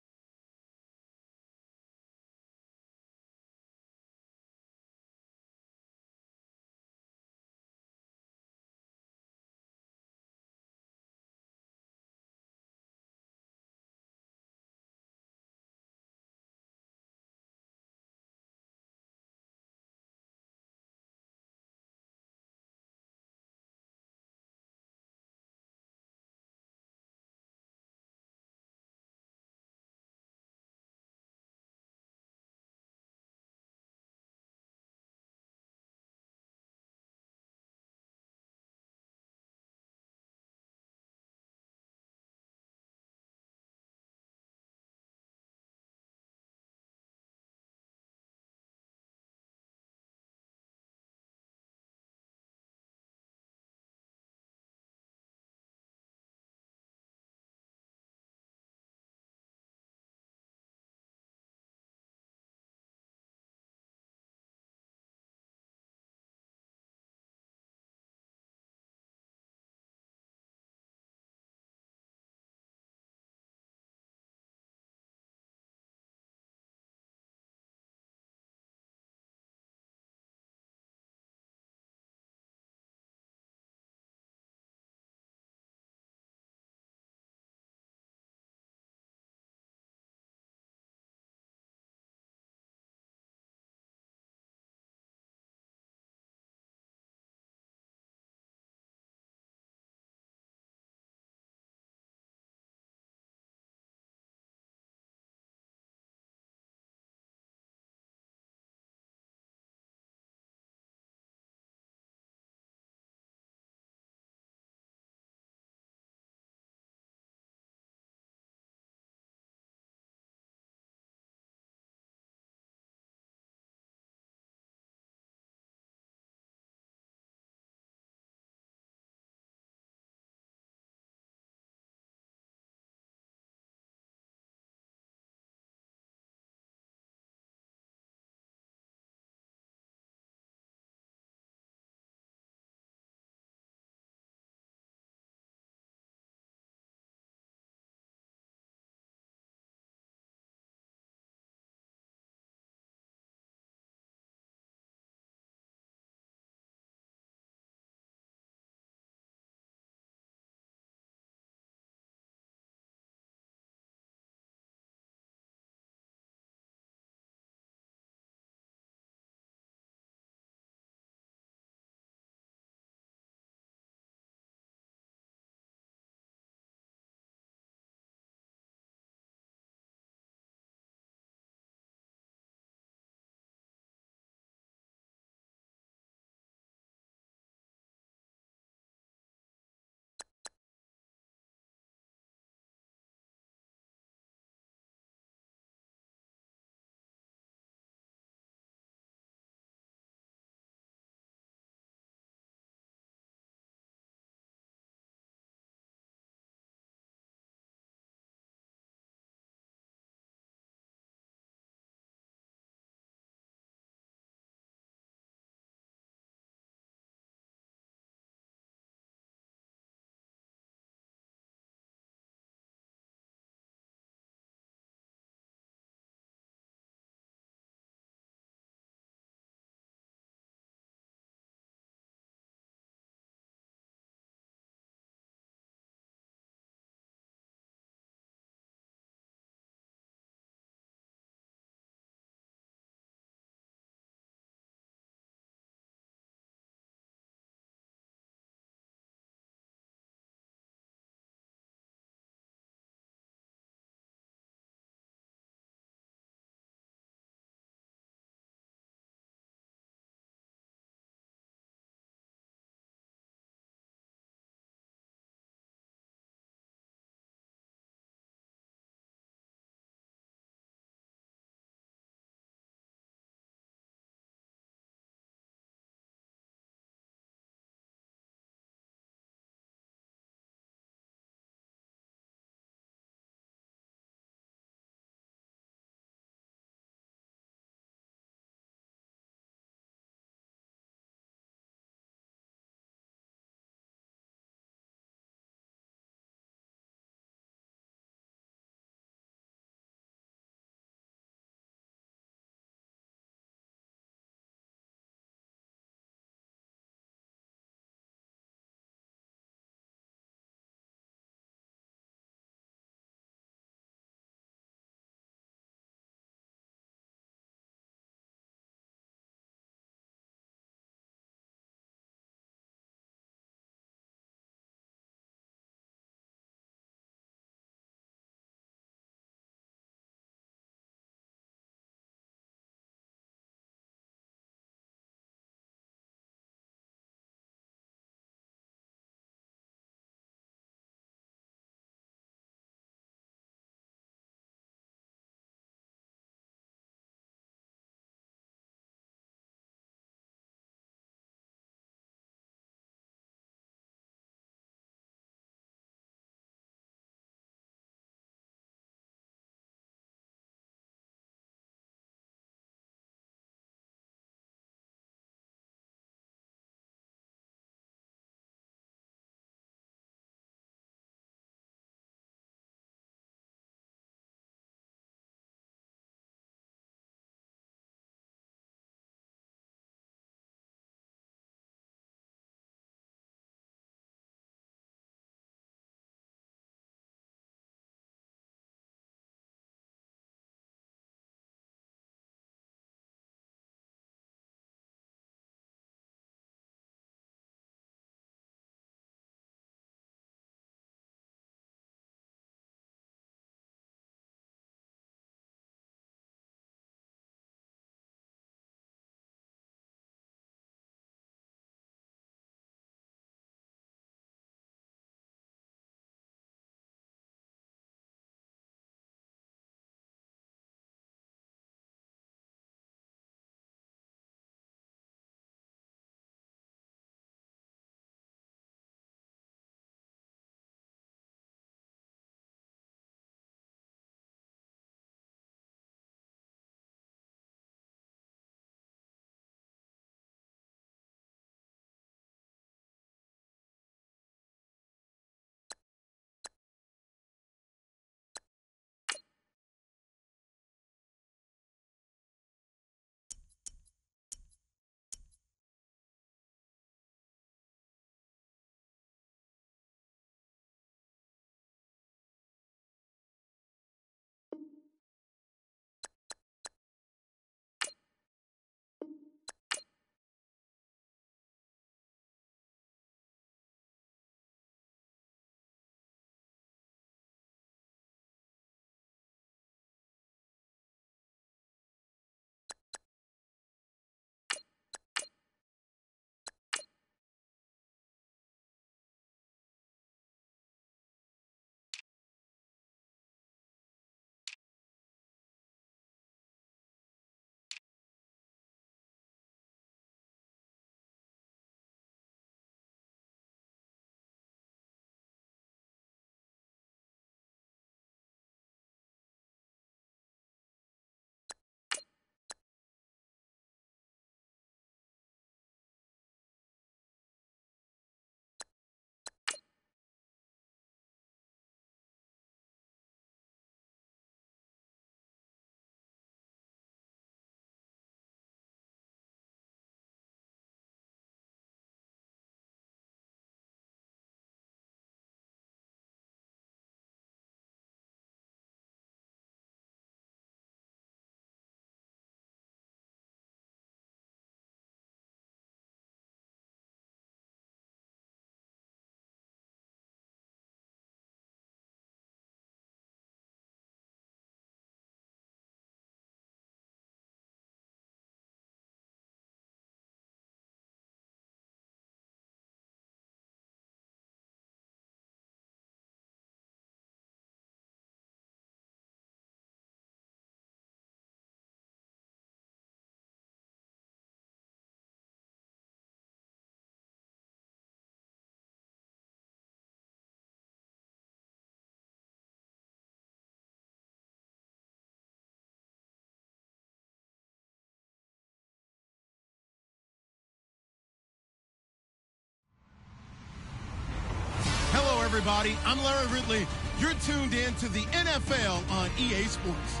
everybody. I'm Larry Ridley. You're tuned in to the NFL on EA Sports.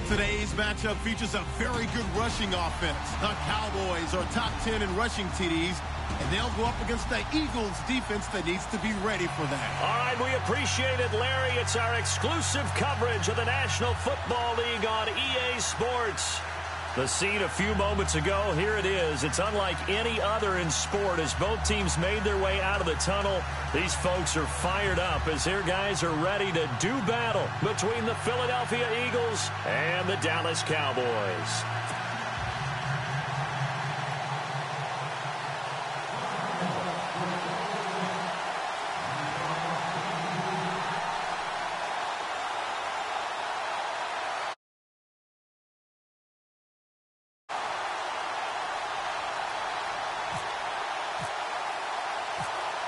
Today's matchup features a very good rushing offense. The Cowboys are top 10 in rushing TDs, and they'll go up against the Eagles defense that needs to be ready for that. All right, we appreciate it, Larry. It's our exclusive coverage of the National Football League on EA Sports. The scene a few moments ago, here it is. It's unlike any other in sport as both teams made their way out of the tunnel. These folks are fired up as their guys are ready to do battle between the Philadelphia Eagles and the Dallas Cowboys.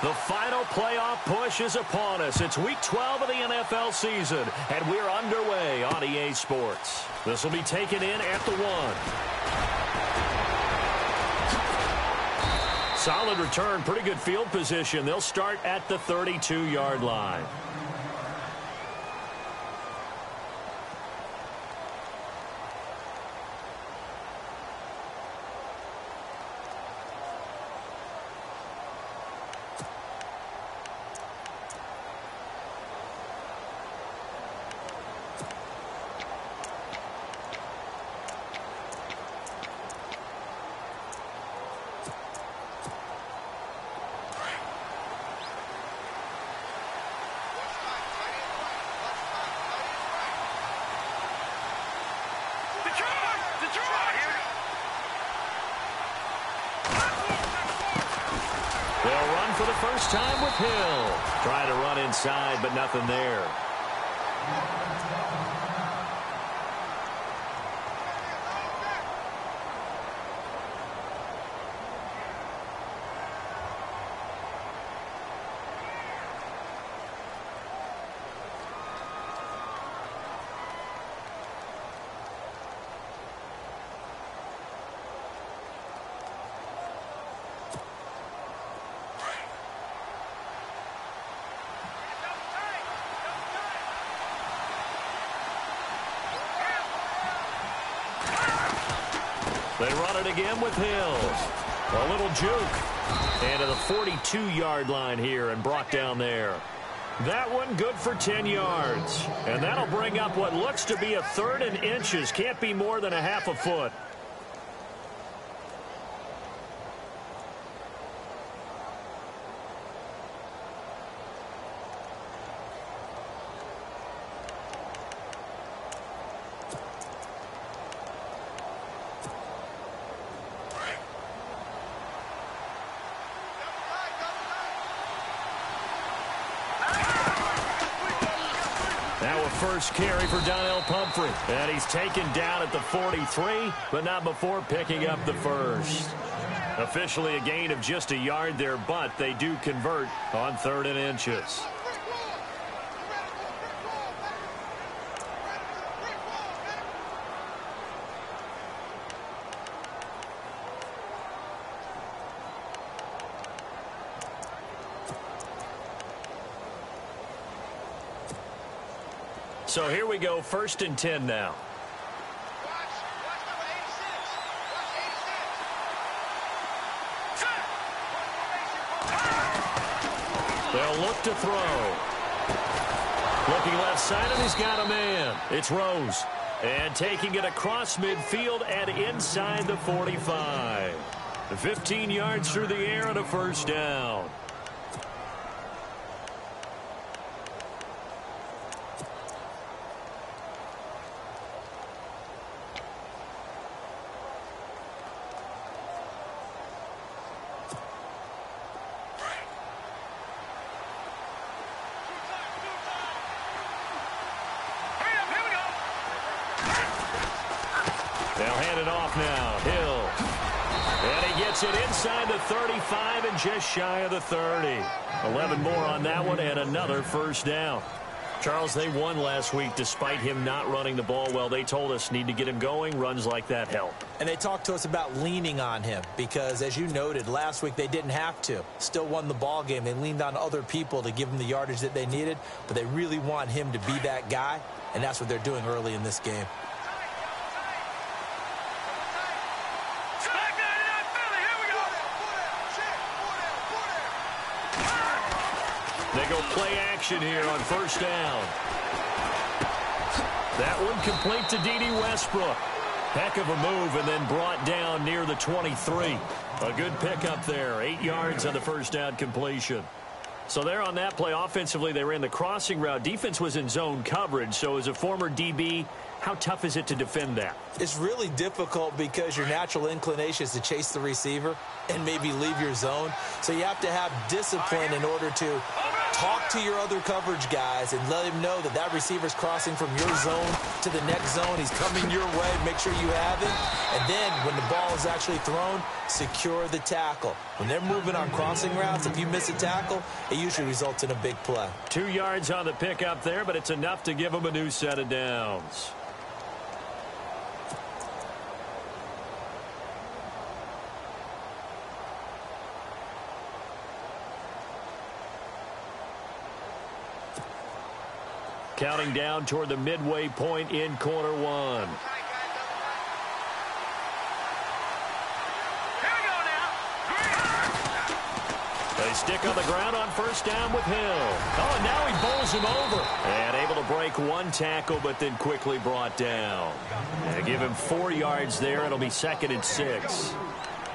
The final playoff push is upon us. It's Week 12 of the NFL season, and we're underway on EA Sports. This will be taken in at the 1. Solid return, pretty good field position. They'll start at the 32-yard line. They'll run for the first time with Hill. Trying to run inside, but nothing there. They run it again with Hill. A little juke. And to the 42-yard line here and brought down there. That one good for 10 yards. And that'll bring up what looks to be a 3rd and inches. Can't be more than a half a foot. Now a first carry for Donnell Pumphrey. And he's taken down at the 43, but not before picking up the first. Officially a gain of just a yard there, but they do convert on 3rd and inches. So here we go, 1st and 10 now. They'll look to throw. Looking left side, and he's got a man. It's Rose. And taking it across midfield and inside the 45. 15 yards through the air and a first down. They'll hand it off now. Hill. And he gets it inside the 35 and just shy of the 30. 11 more on that one and another first down. Charles, they won last week despite him not running the ball well. They told us need to get him going. Runs like that help. And they talked to us about leaning on him because, as you noted, last week they didn't have to. Still won the ball game. They leaned on other people to give them the yardage that they needed, but they really want him to be that guy, and that's what they're doing early in this game. They go play action here on first down. That one complete to D.D. Westbrook. Heck of a move and then brought down near the 23. A good pickup there. 8 yards on the first down completion. So there on that play, offensively, they ran the crossing route. Defense was in zone coverage. So as a former DB, how tough is it to defend that? It's really difficult because your natural inclination is to chase the receiver and maybe leave your zone. So you have to have discipline in order to talk to your other coverage guys and let him know that that receiver's crossing from your zone to the next zone. He's coming your way. Make sure you have him. And then when the ball is actually thrown, secure the tackle. When they're moving on crossing routes, if you miss a tackle, it usually results in a big play. 2 yards on the pickup there, but it's enough to give them a new set of downs. Counting down toward the midway point in quarter one. Here we go now. They stick on the ground on first down with Hill. Oh, and now he bowls him over. And able to break one tackle, but then quickly brought down. And give him 4 yards there. It'll be 2nd and 6.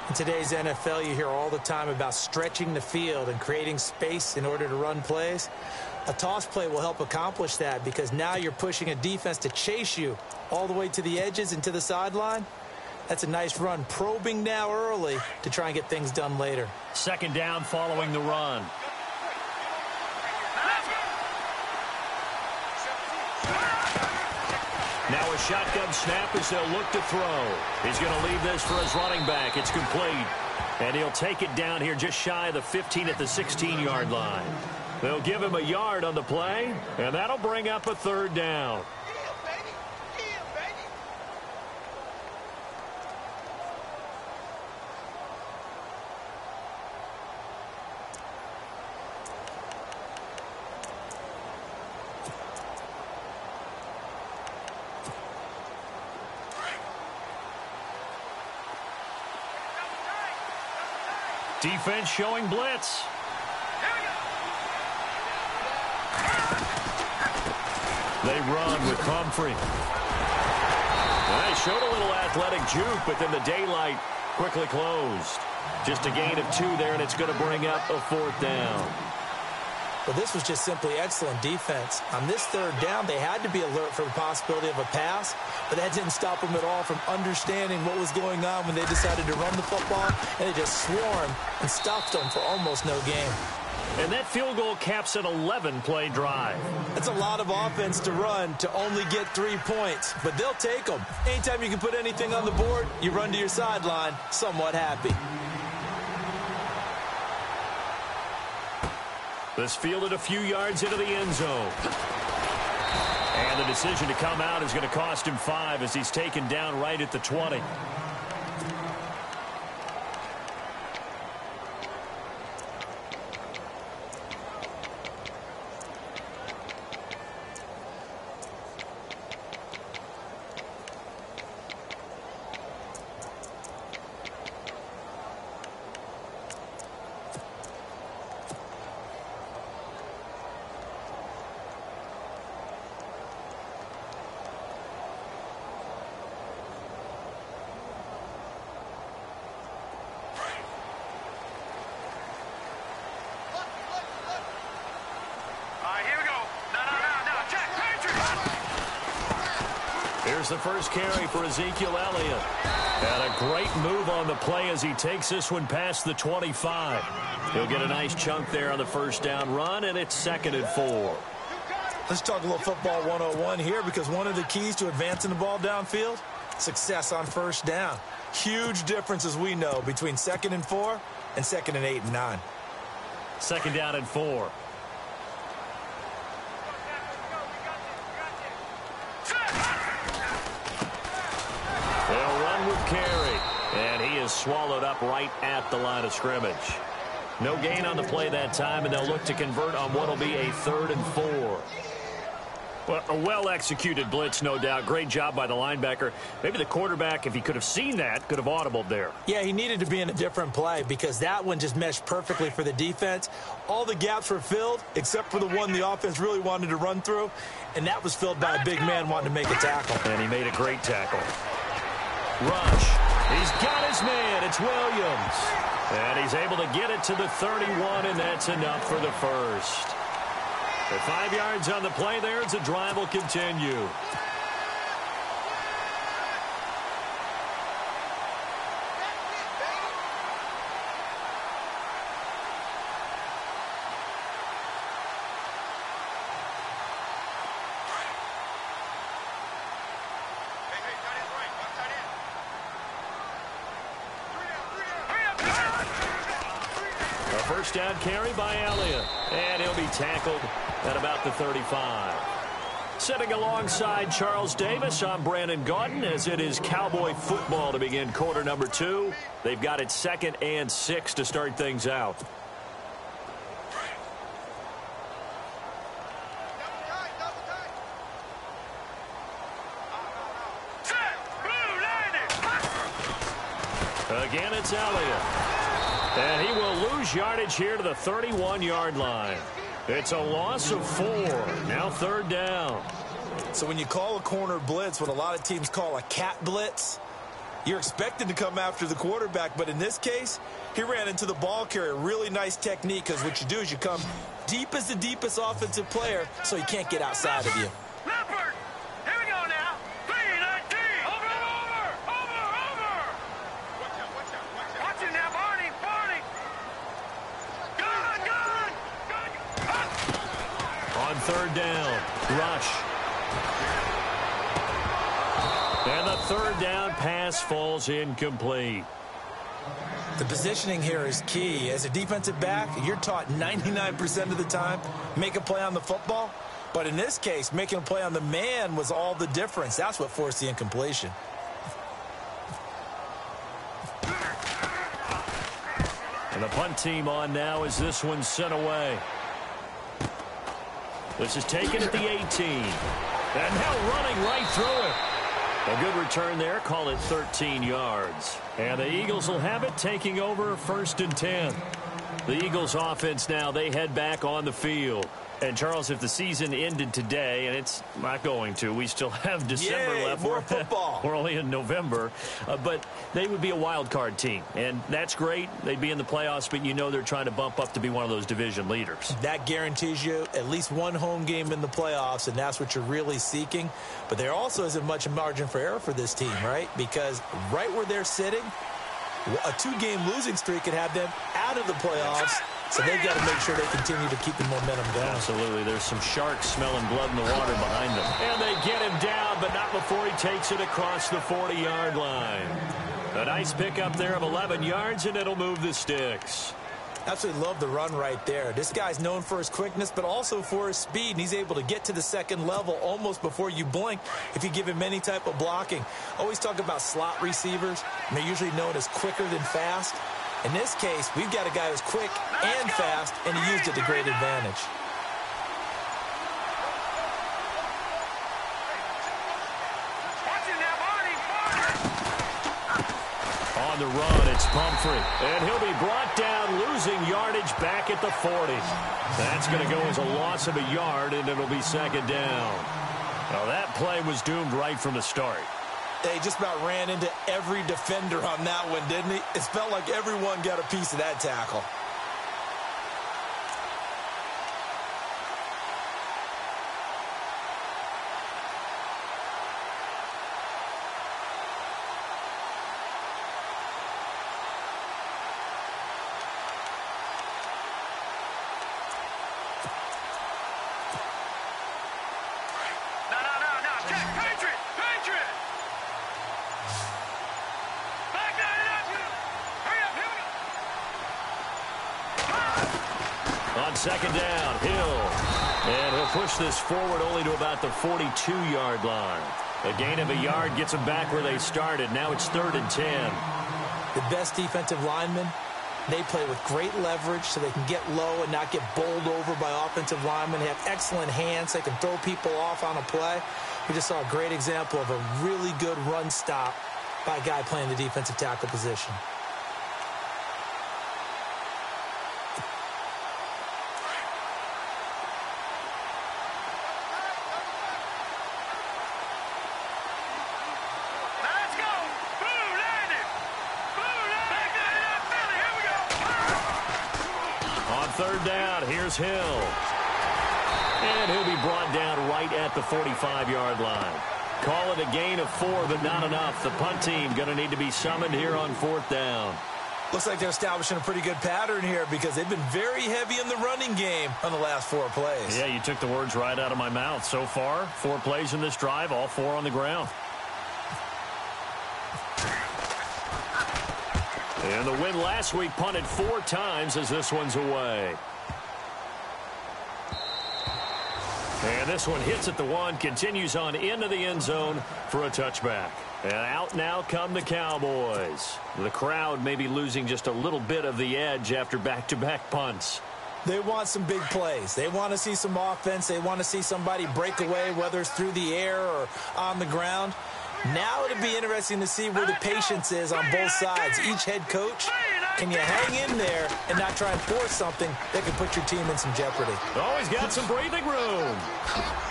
In today's NFL, you hear all the time about stretching the field and creating space in order to run plays. A toss play will help accomplish that because now you're pushing a defense to chase you all the way to the edges and to the sideline. That's a nice run, probing now early to try and get things done later. 2nd down following the run. Now a shotgun snap as they'll look to throw. He's going to leave this for his running back. It's complete. And he'll take it down here just shy of the 15 at the 16-yard line. They'll give him a yard on the play, and that'll bring up a 3rd down. Defense showing blitz. They run with Pumphrey. They showed a little athletic juke, but then the daylight quickly closed. Just a gain of 2 there, and it's going to bring up a 4th down. Well, this was just simply excellent defense. On this 3rd down, they had to be alert for the possibility of a pass, but that didn't stop them at all from understanding what was going on when they decided to run the football, and they just swarmed and stopped them for almost no gain. And that field goal caps an 11-play drive. That's a lot of offense to run to only get 3 points, but they'll take them. Anytime you can put anything on the board, you run to your sideline somewhat happy. This fielded a few yards into the end zone. And the decision to come out is going to cost him 5 as he's taken down right at the 20. Here's the first carry for Ezekiel Elliott. And a great move on the play as he takes this one past the 25. He'll get a nice chunk there on the first down run, and it's 2nd and 4. Let's talk a little football 101 here because one of the keys to advancing the ball downfield, success on first down. Huge difference, as we know, between 2nd and 4 and 2nd and 8 and 9. 2nd down and 4. They'll run with Carey. And he is swallowed up right at the line of scrimmage. No gain on the play that time, and they'll look to convert on what will be a 3rd and 4. Well, a well-executed blitz, no doubt. Great job by the linebacker. Maybe the quarterback, if he could have seen that, could have audibled there. Yeah, he needed to be in a different play because that one just meshed perfectly for the defense. All the gaps were filled except for the one the offense really wanted to run through, and that was filled by a big man wanting to make a tackle. And he made a great tackle. Rush. He's got his man. It's Williams. And he's able to get it to the 31, and that's enough for the first. With 5 yards on the play there, the drive will continue. First down carry by Elliott. And he'll be tackled at about the 35. Sitting alongside Charles Davis, I'm Brandon Gaudin, as it is Cowboy football to begin quarter number 2. They've got it 2nd and 6 to start things out. Again, it's Elliott. And he will lose yardage here to the 31-yard line. It's a loss of 4. Now 3rd down. So when you call a corner blitz, what a lot of teams call a cat blitz, you're expected to come after the quarterback. But in this case, he ran into the ball carrier. Really nice technique, because what you do is you come deep as the deepest offensive player so he can't get outside of you. On 3rd down, Rush. And the 3rd down pass falls incomplete. The positioning here is key. As a defensive back, you're taught 99% of the time, make a play on the football. But in this case, making a play on the man was all the difference. That's what forced the incompletion. And the punt team on now as this one's sent away. This is taken at the 18. And now running right through it. A good return there. Call it 13 yards. And the Eagles will have it, taking over 1st and 10. The Eagles offense now, they head back on the field. And, Charles, if the season ended today, and it's not going to, we still have December left. More football. We're only in November. But they would be a wild card team. And that's great. They'd be in the playoffs, but you know they're trying to bump up to be one of those division leaders. That guarantees you at least one home game in the playoffs, and that's what you're really seeking. But there also isn't much margin for error for this team, right? Because right where they're sitting, a 2-game losing streak could have them out of the playoffs. So they've got to make sure they continue to keep the momentum going. Absolutely. There's some sharks smelling blood in the water behind them. And they get him down, but not before he takes it across the 40-yard line. A nice pickup there of 11 yards, and it'll move the sticks. Absolutely love the run right there. This guy's known for his quickness, but also for his speed, and he's able to get to the 2nd level almost before you blink if you give him any type of blocking. Always talk about slot receivers, and they're usually known as quicker than fast. In this case, we've got a guy who's quick and fast, and he used it to great advantage. On the run, it's Pumphrey. And he'll be brought down, losing yardage back at the 40. That's going to go as a loss of a yard, and it'll be 2nd down. Now, that play was doomed right from the start. They just about ran into every defender on that one, didn't he? It felt like everyone got a piece of that tackle. On 2nd down, Hill. And he'll push this forward only to about the 42-yard line. A gain of a yard gets them back where they started. Now it's 3rd and 10. The best defensive linemen, they play with great leverage so they can get low and not get bowled over by offensive linemen. They have excellent hands. They can throw people off on a play. We just saw a great example of a really good run stop by a guy playing the defensive tackle position. Third down, here's Hill. And he'll be brought down right at the 45-yard line. Call it a gain of 4, but not enough. The punt team going to need to be summoned here on 4th down. Looks like they're establishing a pretty good pattern here because they've been very heavy in the running game on the last 4 plays. Yeah, you took the words right out of my mouth. So far, 4 plays in this drive, all 4 on the ground. And the win last week punted 4 times as this one's away. And this one hits at the 1, continues on into the end zone for a touchback. And out now come the Cowboys. The crowd may be losing just a little bit of the edge after back-to-back punts. They want some big plays. They want to see some offense. They want to see somebody break away, whether it's through the air or on the ground. Now it'll be interesting to see where the patience is on both sides. Each head coach, can you hang in there and not try and force something that could put your team in some jeopardy? Always got some breathing room.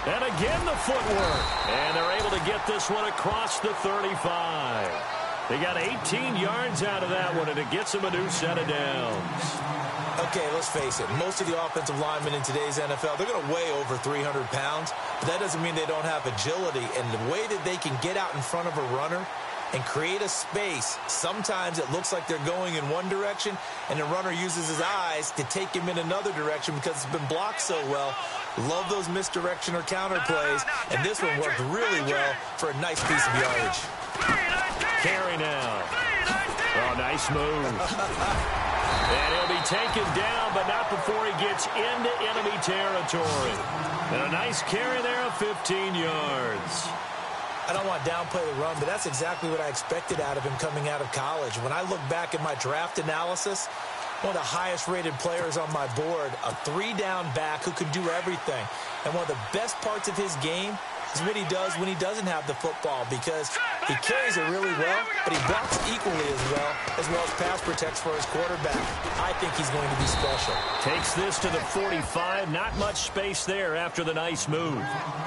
And again the footwork. And they're able to get this one across the 35. They got 18 yards out of that one, and it gets them a new set of downs. Okay, let's face it. Most of the offensive linemen in today's NFL, they're going to weigh over 300 pounds, but that doesn't mean they don't have agility. And the way that they can get out in front of a runner and create a space, sometimes it looks like they're going in one direction, and the runner uses his eyes to take him in another direction because it's been blocked so well. Love those misdirection or counter plays, and this one worked really well for a nice piece of yardage. Carry now. Oh, nice move. And he'll be taken down, but not before he gets into enemy territory. And a nice carry there of 15 yards. I don't want to downplay the run, but that's exactly what I expected out of him coming out of college. When I look back at my draft analysis, one of the highest-rated players on my board, a 3-down back who can do everything. And one of the best parts of his game is what he does when he doesn't have the football, because he carries it really well, but he blocks equally as well as pass protects for his quarterback. I think he's going to be special. Takes this to the 45. Not much space there after the nice move.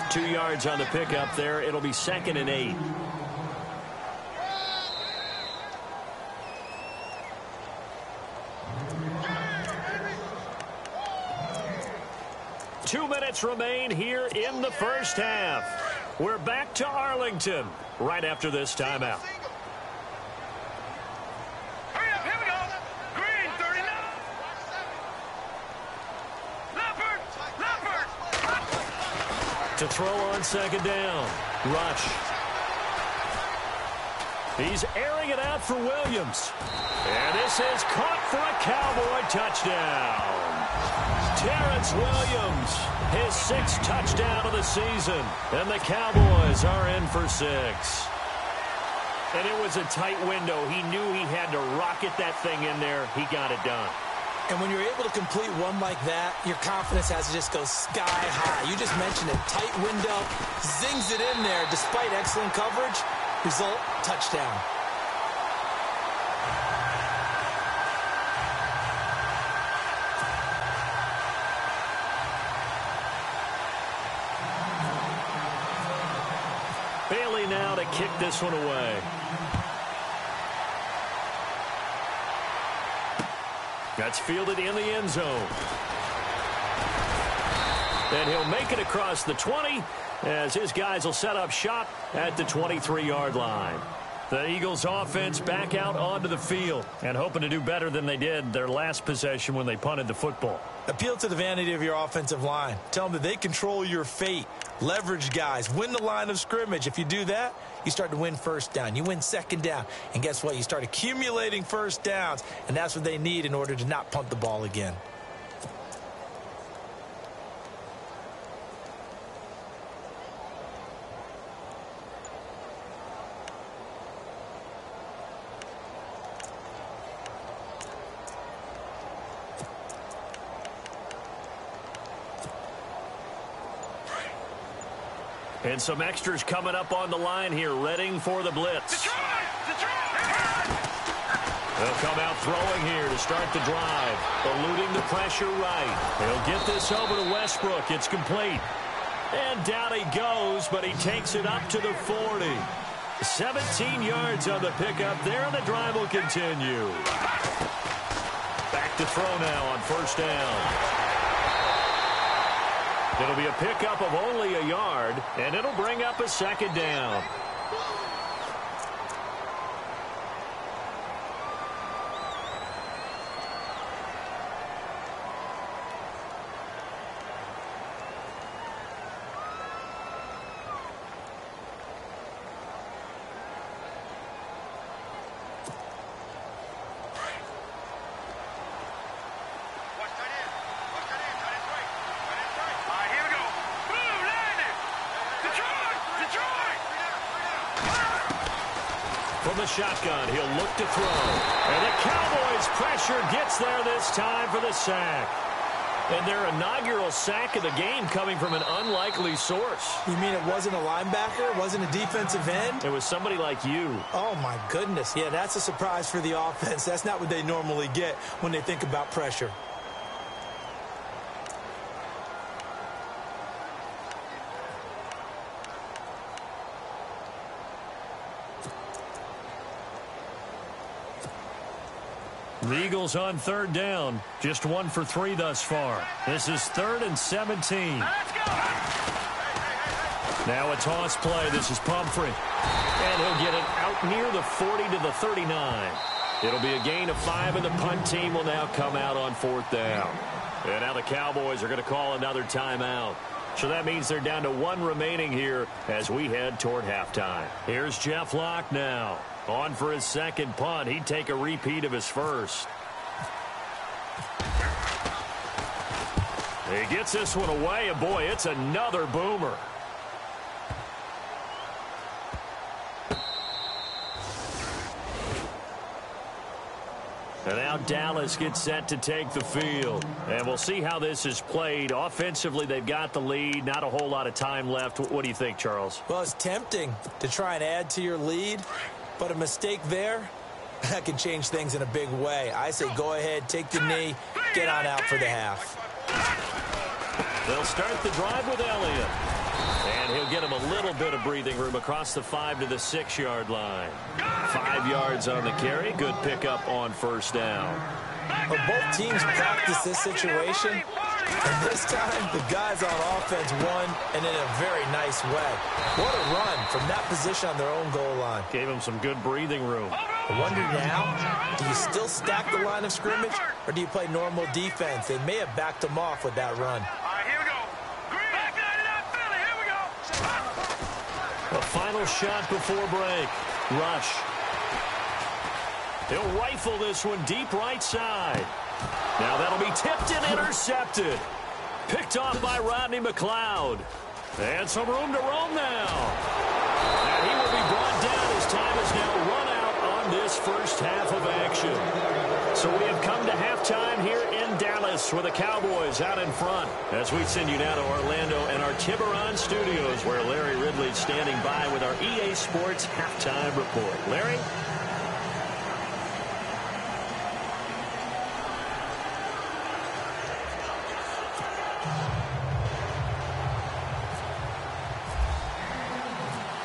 2 yards on the pickup there. It'll be 2nd and 8. Two minutes remain here in the first half. We're back to Arlington right after this timeout. Hurry up, here we go. Green, 39. Leopard. To throw on 2nd down. Rush. He's airing it out for Williams. And this is caught for a Cowboy touchdown. Terrence Williams, his 6th touchdown of the season. And the Cowboys are in for 6. And it was a tight window. He knew he had to rocket that thing in there. He got it done. And when you're able to complete one like that, your confidence has to just go sky high. You just mentioned it. Tight window, zings it in there despite excellent coverage. Result, touchdown. Bailey now to kick this one away. That's fielded in the end zone. And he'll make it across the 20 as his guys will set up shop at the 23-yard line. The Eagles offense back out onto the field and hoping to do better than they did their last possession when they punted the football. Appeal to the vanity of your offensive line. Tell them that they control your fate. Leverage guys. Win the line of scrimmage. If you do that, you start to win 1st down. You win 2nd down. And guess what? You start accumulating 1st downs. And that's what they need in order to not punt the ball again. And some extras coming up on the line here, readying for the blitz. They'll come out throwing here to start the drive. Eluding the pressure right. He'll get this over to Westbrook. It's complete. And down he goes, but he takes it up to the 40. 17 yards on the pickup there, and the drive will continue. Back to throw now on first down. It'll be a pickup of only a yard, and it'll bring up a second down. From the shotgun, he'll look to throw. And the Cowboys pressure gets there this time for the sack. And their inaugural sack of the game coming from an unlikely source. You mean it wasn't a linebacker? It wasn't a defensive end? It was somebody like you. Oh, my goodness. Yeah, that's a surprise for the offense. That's not what they normally get when they think about pressure. The Eagles on third down. Just 1 for 3 thus far. This is 3rd and 17. Now a toss play. This is Pumphrey. And he'll get it out near the 40 to the 39. It'll be a gain of 5, and the punt team will now come out on 4th down. And now the Cowboys are going to call another timeout. So that means they're down to 1 remaining here as we head toward halftime. Here's Jeff Locke now. On for his second punt. He'd take a repeat of his first. He gets this one away, and boy, it's another boomer. And now Dallas gets set to take the field. And we'll see how this is played. Offensively, they've got the lead. Not a whole lot of time left. What do you think, Charles? Well, it's tempting to try and add to your lead. But a mistake there, that can change things in a big way. I say go ahead, take the knee, get on out for the half. They'll start the drive with Elliott. And he'll get him a little bit of breathing room across the 5 to the 6-yard line. 5 yards on the carry. Good pickup on first down. Well, both teams practice this situation. And this time, the guys on offense won, and in a very nice way. What a run from that position on their own goal line. Gave them some good breathing room. I wonder now, do you still stack the line of scrimmage, or do you play normal defense? They may have backed them off with that run. All right, here we go. Back 99 Philly, here we go. A final shot before break. Rush. He'll rifle this one deep right side. Now that'll be tipped and intercepted. Picked off by Rodney McLeod. And some room to roam now. And he will be brought down as time is now run out on this first half of action. So we have come to halftime here in Dallas with the Cowboys out in front. As we send you now to Orlando and our Tiburon studios where Larry Ridley's standing by with our EA Sports halftime report. Larry?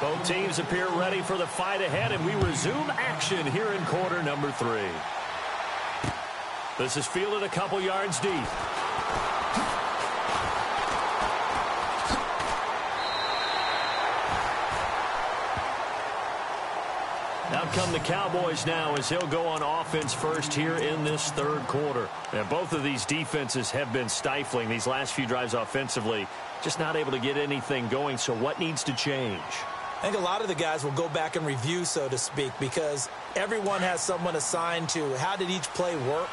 Both teams appear ready for the fight ahead, and we resume action here in quarter number 3. This is fielded a couple yards deep. Out come the Cowboys now as he'll go on offense first here in this third quarter. And both of these defenses have been stifling these last few drives offensively. Just not able to get anything going, so what needs to change? I think a lot of the guys will go back and review, so to speak, because everyone has someone assigned to how did each play work.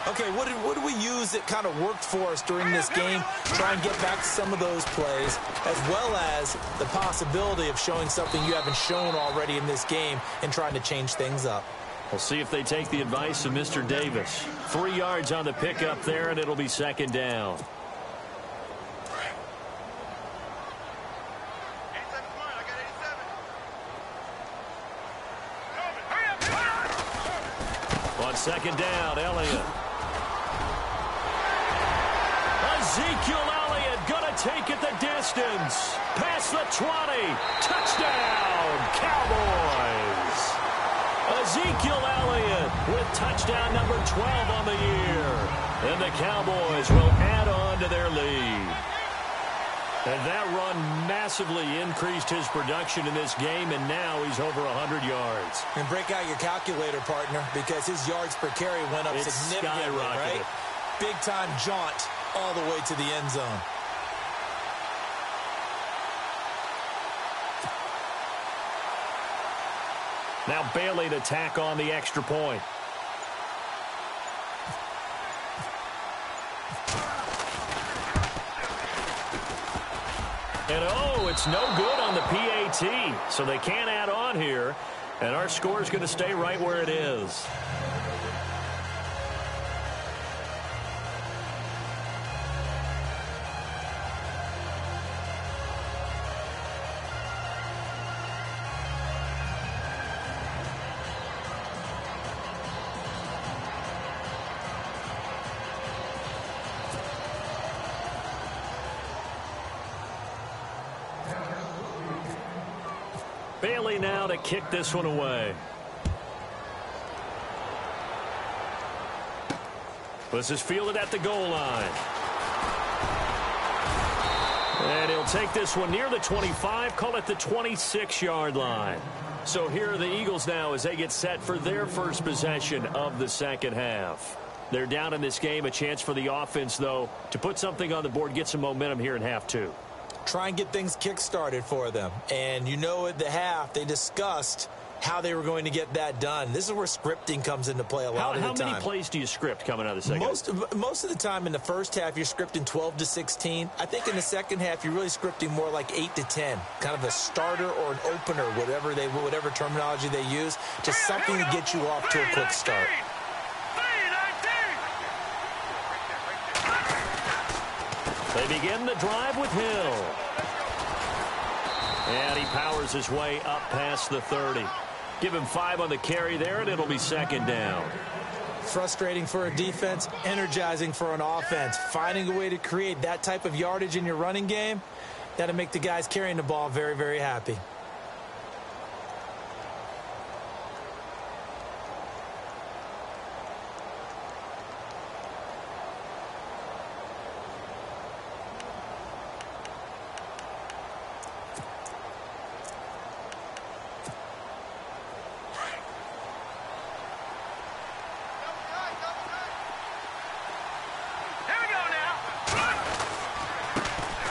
Okay, what did we use that kind of worked for us during this game? Try and get back to some of those plays, as well as the possibility of showing something you haven't shown already in this game and trying to change things up. We'll see if they take the advice of Mr. Davis. 3 yards on the pickup there, and it'll be second down. Second down, Elliott. Ezekiel Elliott gonna take it the distance. Past the 20. Touchdown, Cowboys. Ezekiel Elliott with touchdown number 12 on the year. And the Cowboys will add on to their lead. And that run massively increased his production in this game, and now he's over 100 yards. And break out your calculator, partner, because his yards per carry went up significantly, right? Big-time jaunt all the way to the end zone. Now Bailey to tack on the extra point. And it's no good on the PAT, so they can't add on here, and our score is going to stay right where it is. Bailey now to kick this one away. This is fielded at the goal line. And he'll take this one near the 25, call it the 26-yard line. So here are the Eagles now as they get set for their first possession of the second half. They're down in this game, a chance for the offense, though, to put something on the board, get some momentum here in half two. Try and get things kick-started for them. And you know at the half, they discussed how they were going to get that done. This is where scripting comes into play a lot of the time. How many plays do you script coming out of the second? Most of the time in the first half, you're scripting 12 to 16. I think in the second half, you're really scripting more like 8 to 10. Kind of a starter or an opener, whatever terminology they use. Just something to get you off to a quick start. They begin the drive with Hill. And he powers his way up past the 30. Give him 5 on the carry there, and it'll be second down. Frustrating for a defense, energizing for an offense. Finding a way to create that type of yardage in your running game, that'll make the guys carrying the ball very, very happy.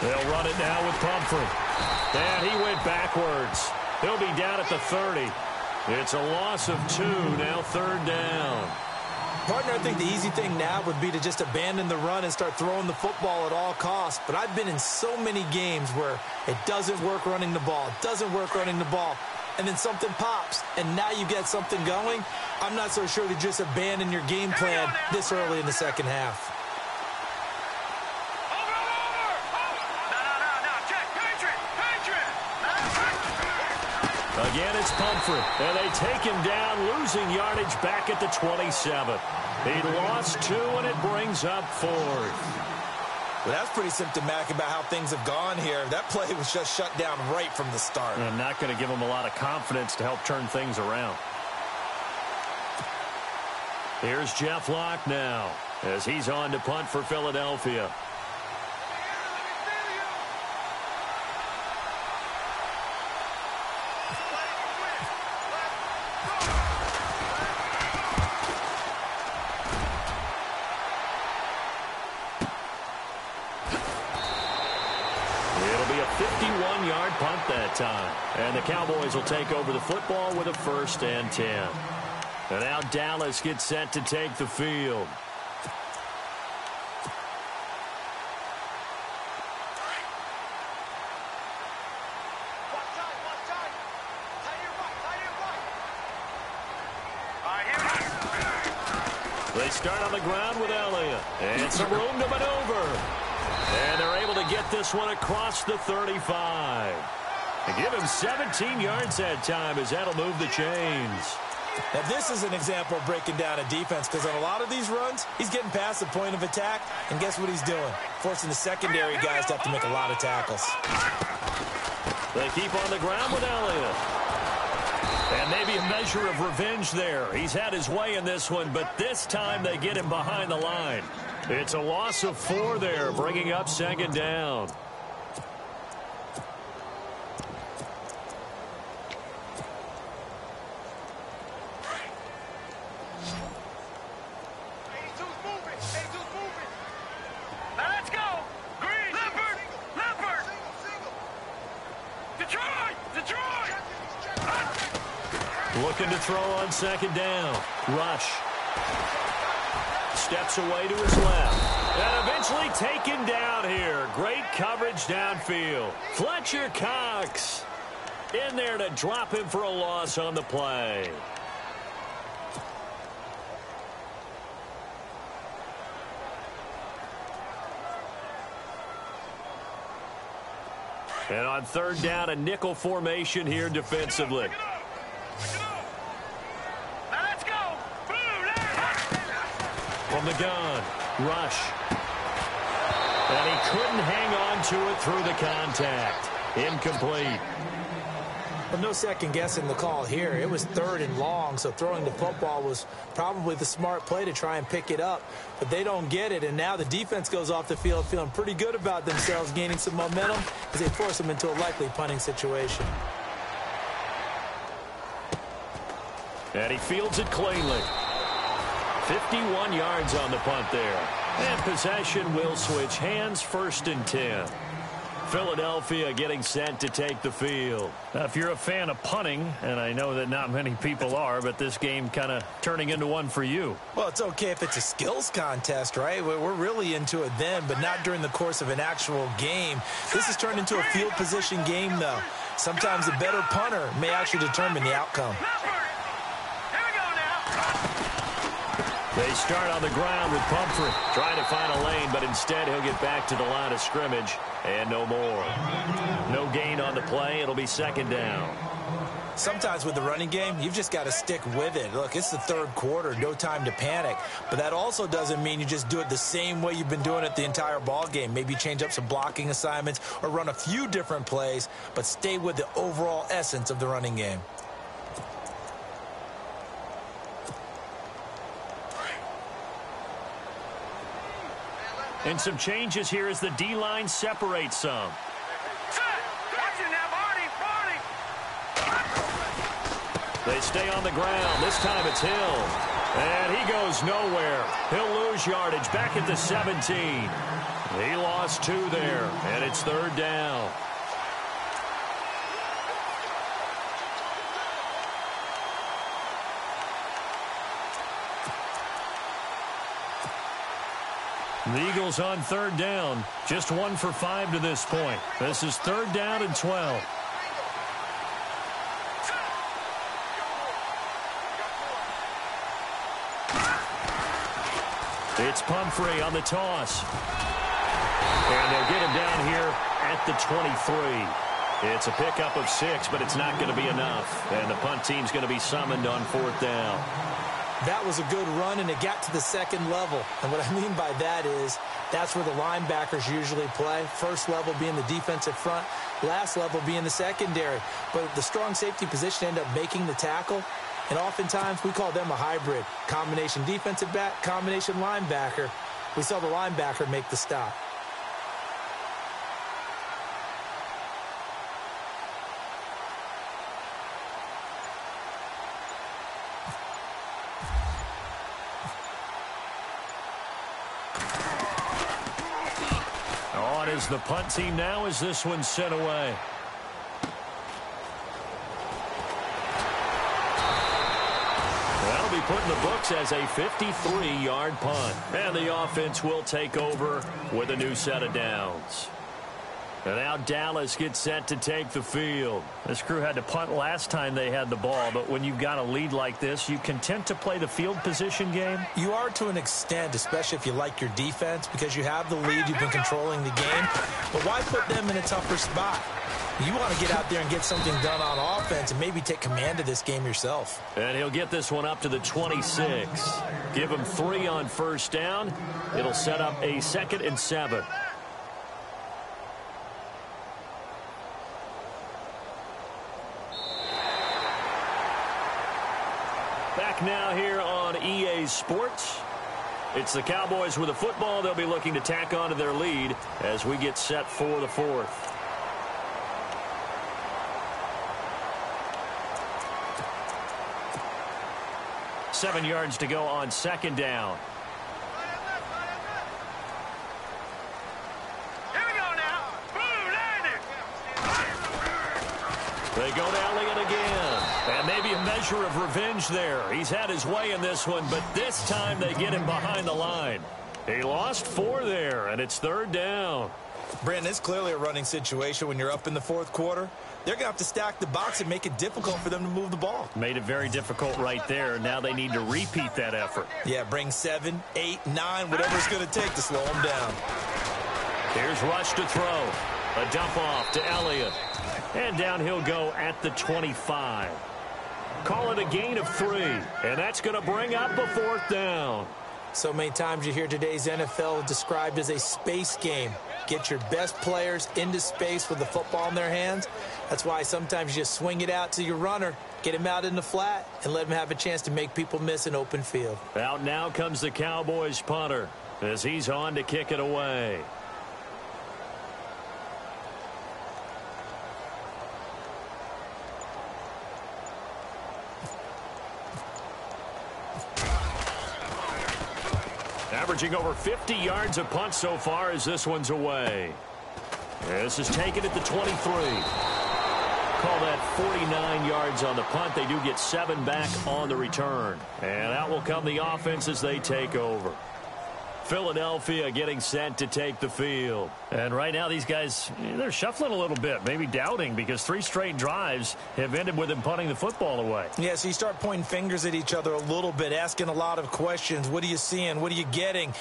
They'll run it now with Pumphrey. And he went backwards. He'll be down at the 30. It's a loss of 2, now third down. Partner, I think the easy thing now would be to just abandon the run and start throwing the football at all costs. But I've been in so many games where it doesn't work running the ball, and then something pops, and now you get something going. I'm not so sure to just abandon your game plan this early in the second half. Again, it's Pumphrey, and they take him down, losing yardage back at the 27. He lost 2, and it brings up 4th. Well, that's pretty symptomatic about how things have gone here. That play was just shut down right from the start. And not going to give him a lot of confidence to help turn things around. Here's Jeff Locke now as he's on to punt for Philadelphia. Punt that time. And the Cowboys will take over the football with a 1st and 10. And now Dallas gets set to take the field. They start on the ground with Elliott. And some room to maneuver. And they're able to get this one across the 35. And give him 17 yards that time as that'll move the chains. Now, this is an example of breaking down a defense because on a lot of these runs, he's getting past the point of attack, and guess what he's doing? Forcing the secondary guys to have to make a lot of tackles. They keep on the ground with Elliott. And maybe a measure of revenge there. He's had his way in this one, but this time they get him behind the line. It's a loss of 4 there, bringing up second down. Looking to throw on second down. Rush. Steps away to his left. And eventually taken down here. Great coverage downfield. Fletcher Cox in there to drop him for a loss on the play. And on third down, a nickel formation here defensively. From the gun, Rush. And he couldn't hang on to it through the contact. Incomplete. But no second guessing the call here. It was 3rd and long, so throwing the football was probably the smart play to try and pick it up. But they don't get it, and now the defense goes off the field feeling pretty good about themselves, gaining some momentum as they force them into a likely punting situation. And he fields it cleanly. 51 yards on the punt there. And possession will switch hands, 1st and 10. Philadelphia getting set to take the field. Now, if you're a fan of punting, and I know that not many people are, but this game kind of turning into one for you. Well, it's okay if it's a skills contest, right? We're really into it then, but not during the course of an actual game. This has turned into a field position game, though. Sometimes a better punter may actually determine the outcome. They start on the ground with Pumphrey trying to find a lane, but instead he'll get back to the line of scrimmage and no more. No gain on the play. It'll be second down. Sometimes with the running game, you've just got to stick with it. Look, it's the 3rd quarter, no time to panic. But that also doesn't mean you just do it the same way you've been doing it the entire ball game. Maybe change up some blocking assignments or run a few different plays, but stay with the overall essence of the running game. And some changes here as the D-line separates some. They stay on the ground. This time it's Hill. And he goes nowhere. He'll lose yardage back at the 17. He lost 2 there, and it's 3rd down. The Eagles on 3rd down. Just 1 for 5 to this point. This is 3rd down and 12. It's Pumphrey on the toss. And they'll get him down here at the 23. It's a pickup of 6, but it's not going to be enough. And the punt team's going to be summoned on 4th down. That was a good run, and it got to the 2nd level. And what I mean by that is that's where the linebackers usually play. First level being the defensive front, last level being the secondary. But the strong safety position ended up making the tackle. And oftentimes we call them a hybrid. Combination defensive back, combination linebacker. We saw the linebacker make the stop. On is the punt team now as this one's sent away. That'll be put in the books as a 53-yard punt. And the offense will take over with a new set of downs. And now Dallas gets set to take the field. This crew had to punt last time they had the ball, but when you've got a lead like this, you content to play the field position game? You are to an extent, especially if you like your defense, because you have the lead, you've been controlling the game. But why put them in a tougher spot? You want to get out there and get something done on offense and maybe take command of this game yourself. And he'll get this one up to the 26. Give him 3 on first down. It'll set up a 2nd and 7. Back now here on EA Sports. It's the Cowboys with the football. They'll be looking to tack on to their lead as we get set for the 4th. Seven yards to go on 2nd down. Here we go now. Blue 90. They go to Elliott again. And maybe a measure of revenge there. He's had his way in this one, but this time they get him behind the line. He lost 4 there, and it's 3rd down. Brandon, it's clearly a running situation when you're up in the 4th quarter. They're going to have to stack the box and make it difficult for them to move the ball. Made it very difficult right there. Now they need to repeat that effort. Yeah, bring 7, 8, 9, whatever it's going to take to slow them down. Here's Rush to throw. A dump off to Elliott. And down he'll go at the 25. Call it a gain of 3. And that's going to bring up a 4th down. So many times you hear today's NFL described as a space game. Get your best players into space with the football in their hands. That's why sometimes you just swing it out to your runner, get him out in the flat, and let him have a chance to make people miss an open field. Out now comes the Cowboys punter as he's on to kick it away. Averaging over 50 yards a punt so far as this one's away. This is taken at the 23. Call that 49 yards on the punt. They do get 7 back on the return. And out will come the offense as they take over. Philadelphia getting set to take the field. And right now these guys, they're shuffling a little bit, maybe doubting, because 3 straight drives have ended with them punting the football away. Yeah, so you start pointing fingers at each other a little bit, asking a lot of questions. What are you seeing? What are you getting?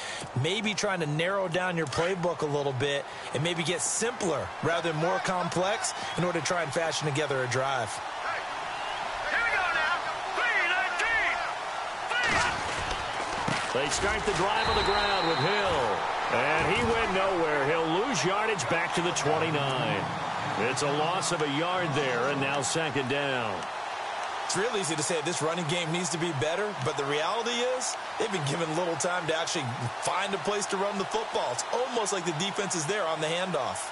Maybe trying to narrow down your playbook a little bit and maybe get simpler rather than more complex in order to try and fashion together a drive. Here we go now. 3-19. They start the drive on the ground with Hill. And he went nowhere. He'll lose yardage back to the 29. It's a loss of a yard there, and now 2nd down. It's real easy to say this running game needs to be better, but the reality is they've been given little time to actually find a place to run the football. It's almost like the defense is there on the handoff.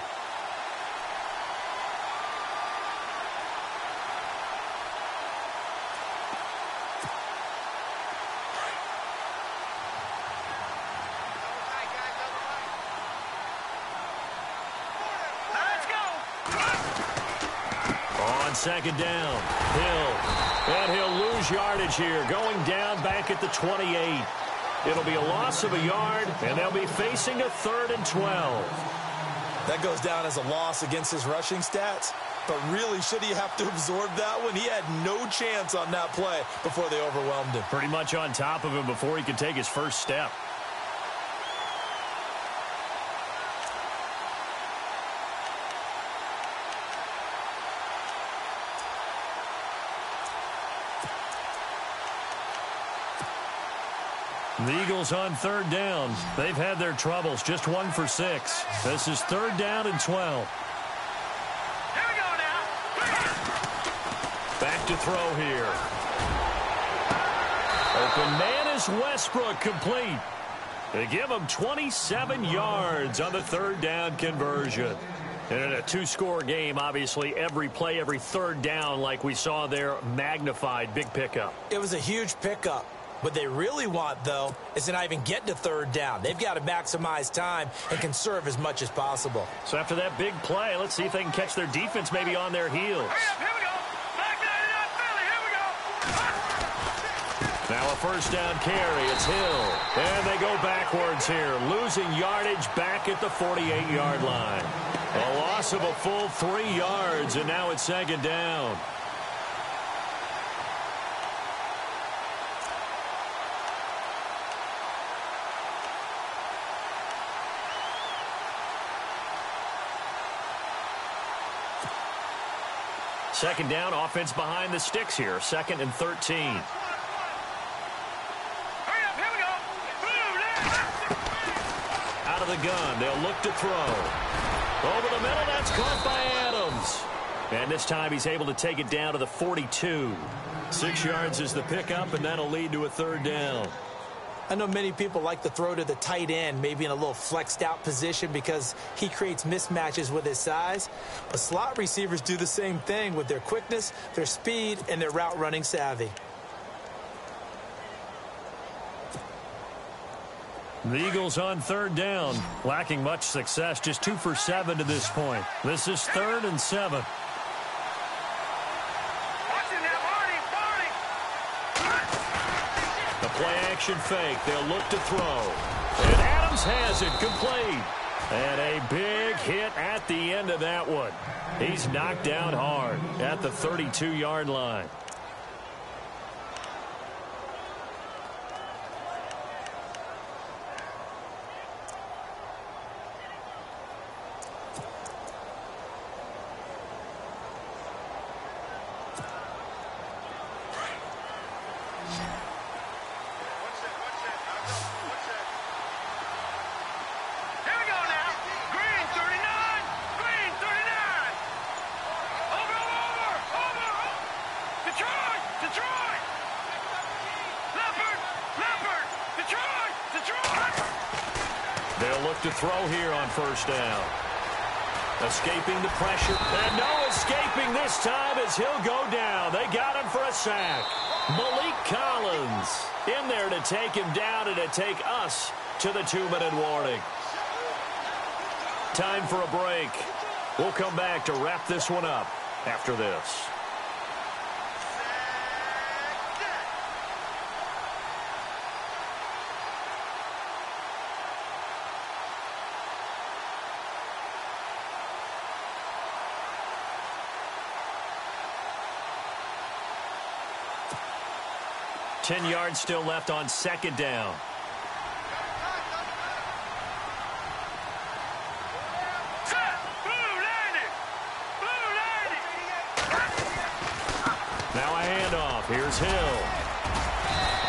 On 2nd down, Hill. And he'll lose yardage here, going down back at the 28. It'll be a loss of a yard, and they'll be facing a 3rd and 12. That goes down as a loss against his rushing stats. But really, should he have to absorb that one? He had no chance on that play before they overwhelmed him. Pretty much on top of him before he could take his first step. The Eagles on 3rd down. They've had their troubles, just 1 for 6. This is 3rd down and 12. Here we go now. Back to throw here. Open man is Westbrook, complete. They give him 27 yards on the 3rd down conversion. And in a 2-score game, obviously, every play, every 3rd down, like we saw there, magnified. Big pickup. It was a huge pickup. What they really want, though, is to not even get to 3rd down. They've got to maximize time and conserve as much as possible. So after that big play, let's see if they can catch their defense maybe on their heels. Hurry up, here we go. Back 99 Philly, here we go. Now a 1st down carry. It's Hill. And they go backwards here, losing yardage back at the 48-yard line. A loss of a full 3 yards, and now it's 2nd down. Second down, offense behind the sticks here. 2nd and 13. Hurry up, here we go. Out of the gun, they'll look to throw. Over the middle, that's caught by Adams. And this time he's able to take it down to the 42. 6 yards is the pickup, and that'll lead to a 3rd down. I know many people like to throw to the tight end, maybe in a little flexed out position because he creates mismatches with his size. But slot receivers do the same thing with their quickness, their speed, and their route running savvy. The Eagles on 3rd down, lacking much success, just 2 for 7 to this point. This is 3rd and 7. The play-action fake. They'll look to throw. And Adams has it complete. And a big hit at the end of that one. He's knocked down hard at the 32-yard line. To throw here on 1st down. Escaping the pressure. And no escaping this time as he'll go down. They got him for a sack. Malik Collins in there to take him down and to take us to the 2-minute warning. Time for a break. We'll come back to wrap this one up after this. Ten yards still left on 2nd down. Now a handoff. Here's Hill.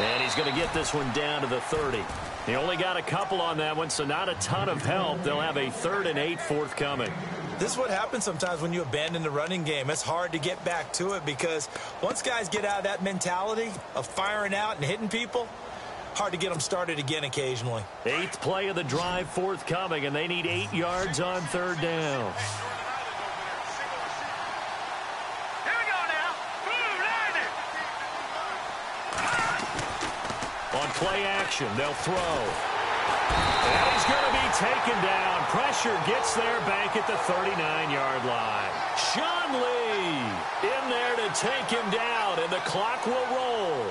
And he's going to get this one down to the 30. He only got a couple on that one, so not a ton of help. They'll have a 3rd and 8 forthcoming. This is what happens sometimes when you abandon the running game. It's hard to get back to it because once guys get out of that mentality of firing out and hitting people, hard to get them started again occasionally. 8th play of the drive forthcoming, and they need 8 yards on 3rd down. Here we go now. On play action, they'll throw. And he's going to be taken down. Pressure gets there back at the 39-yard line. Sean Lee in there to take him down, and the clock will roll.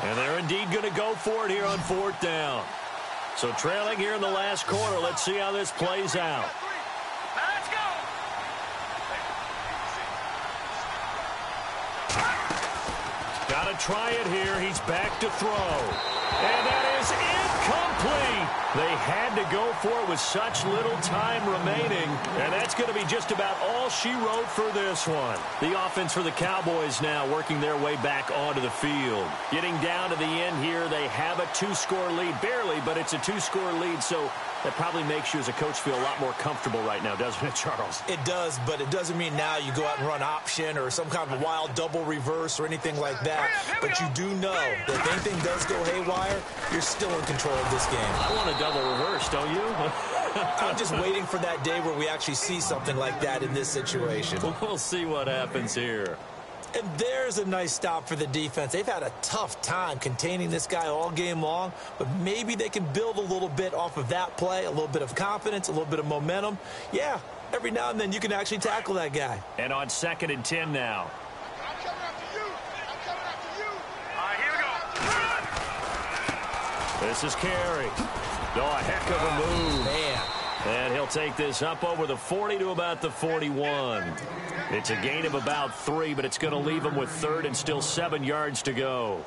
And they're indeed going to go for it here on 4th down. So trailing here in the last quarter. Let's see how this plays out. Let's go. Got to try it here. He's back to throw. And that is incomplete. They had to go for it with such little time remaining. And that's going to be just about all she wrote for this one. The offense for the Cowboys now working their way back onto the field. Getting down to the end here, they have a 2-score lead. Barely, but it's a 2-score lead, so that probably makes you as a coach feel a lot more comfortable right now, doesn't it, Charles? It does, but it doesn't mean now you go out and run option or some kind of a wild double reverse or anything like that. But you do know that if anything does go haywire, you're still in control of this game. I want a double reverse, don't you? I'm just waiting for that day where we actually see something like that in this situation. We'll see what happens here. And there's a nice stop for the defense. They've had a tough time containing this guy all game long, but maybe they can build a little bit off of that play, a little bit of confidence, a little bit of momentum. Yeah, every now and then you can actually tackle that guy. And on 2nd and 10 now. I'm coming after you. I'm coming after you. All right, here we go. This is Carey. Oh, a heck of a move. Man. And he'll take this up over the 40 to about the 41. It's a gain of about 3, but it's going to leave him with third and still 7 yards to go.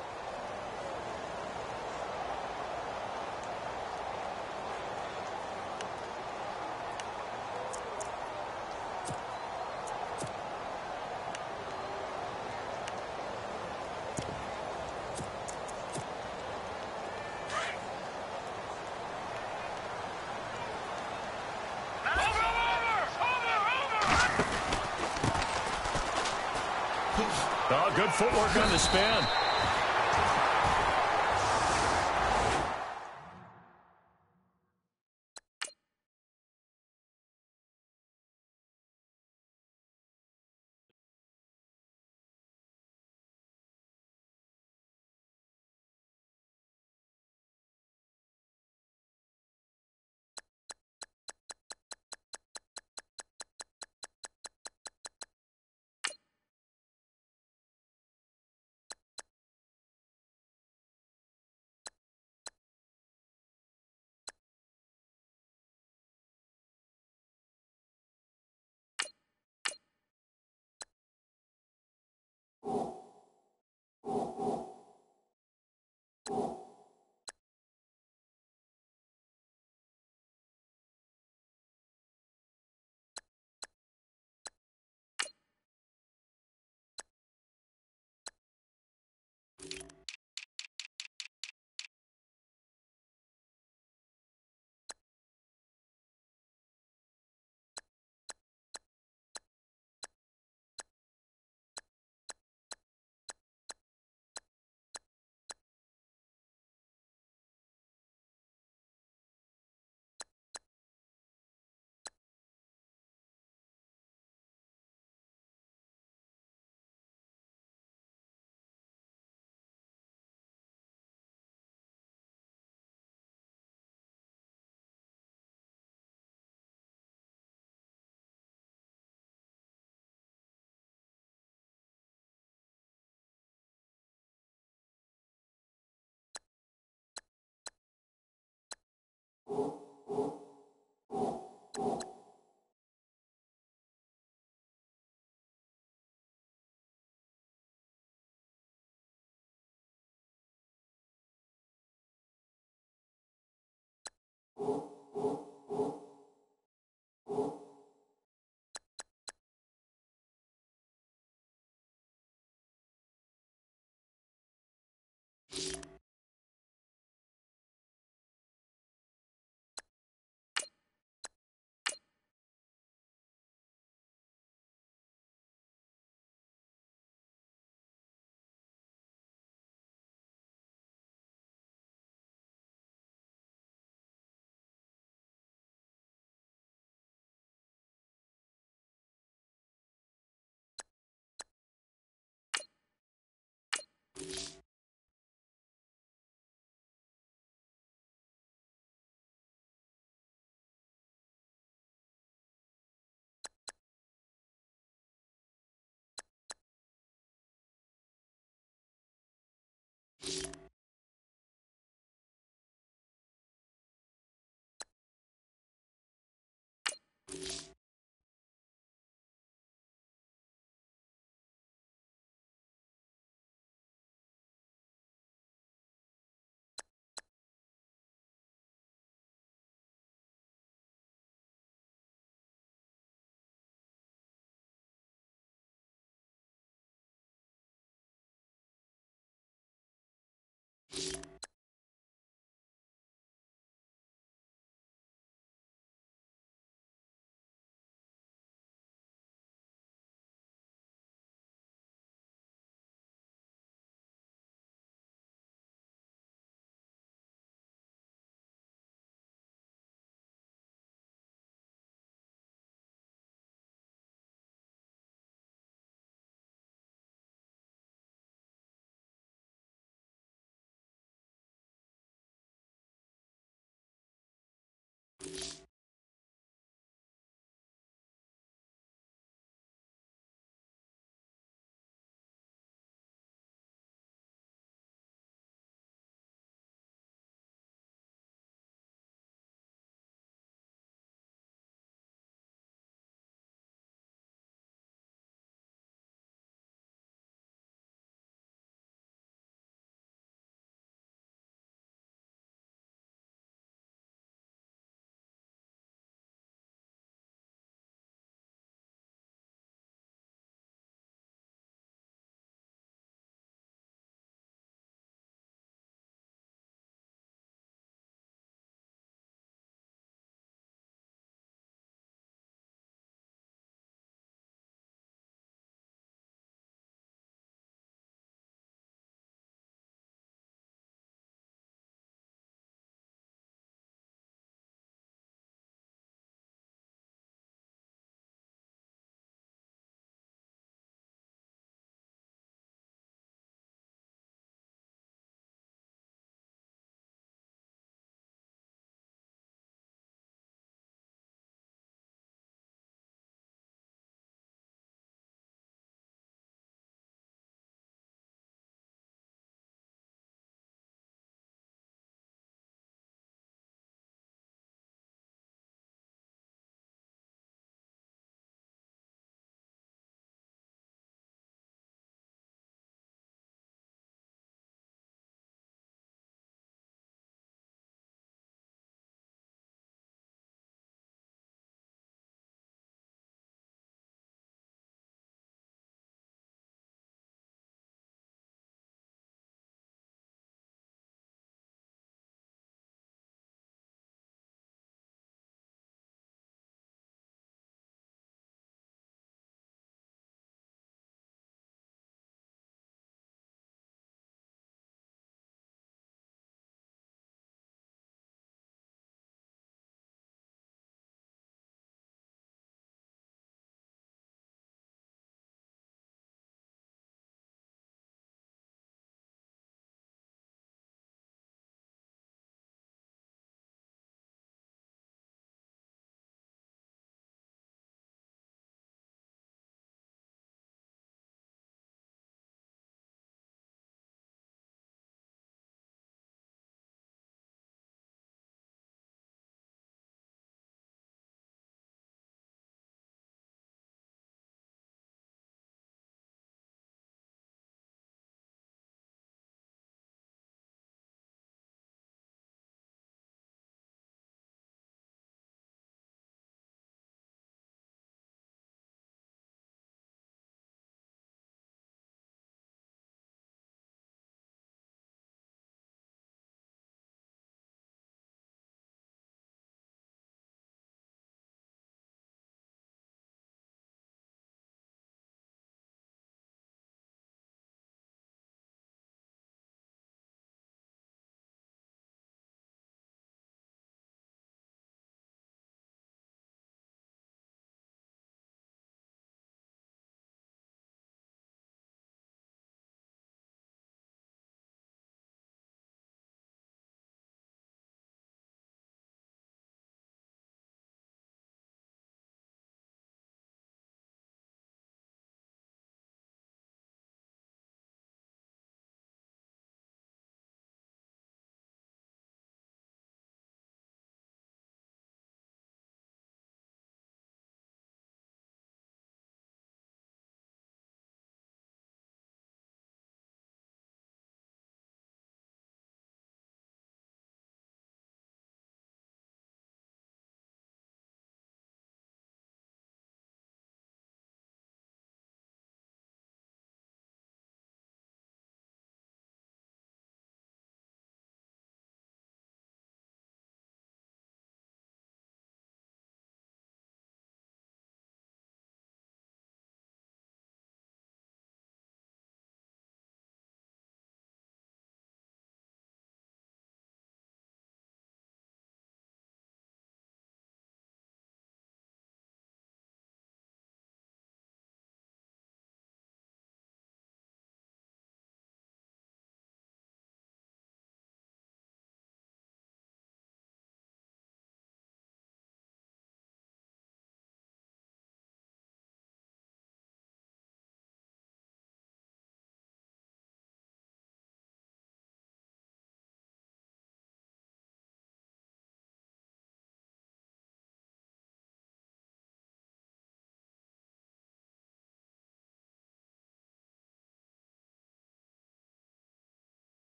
Oh, good footwork on the spin.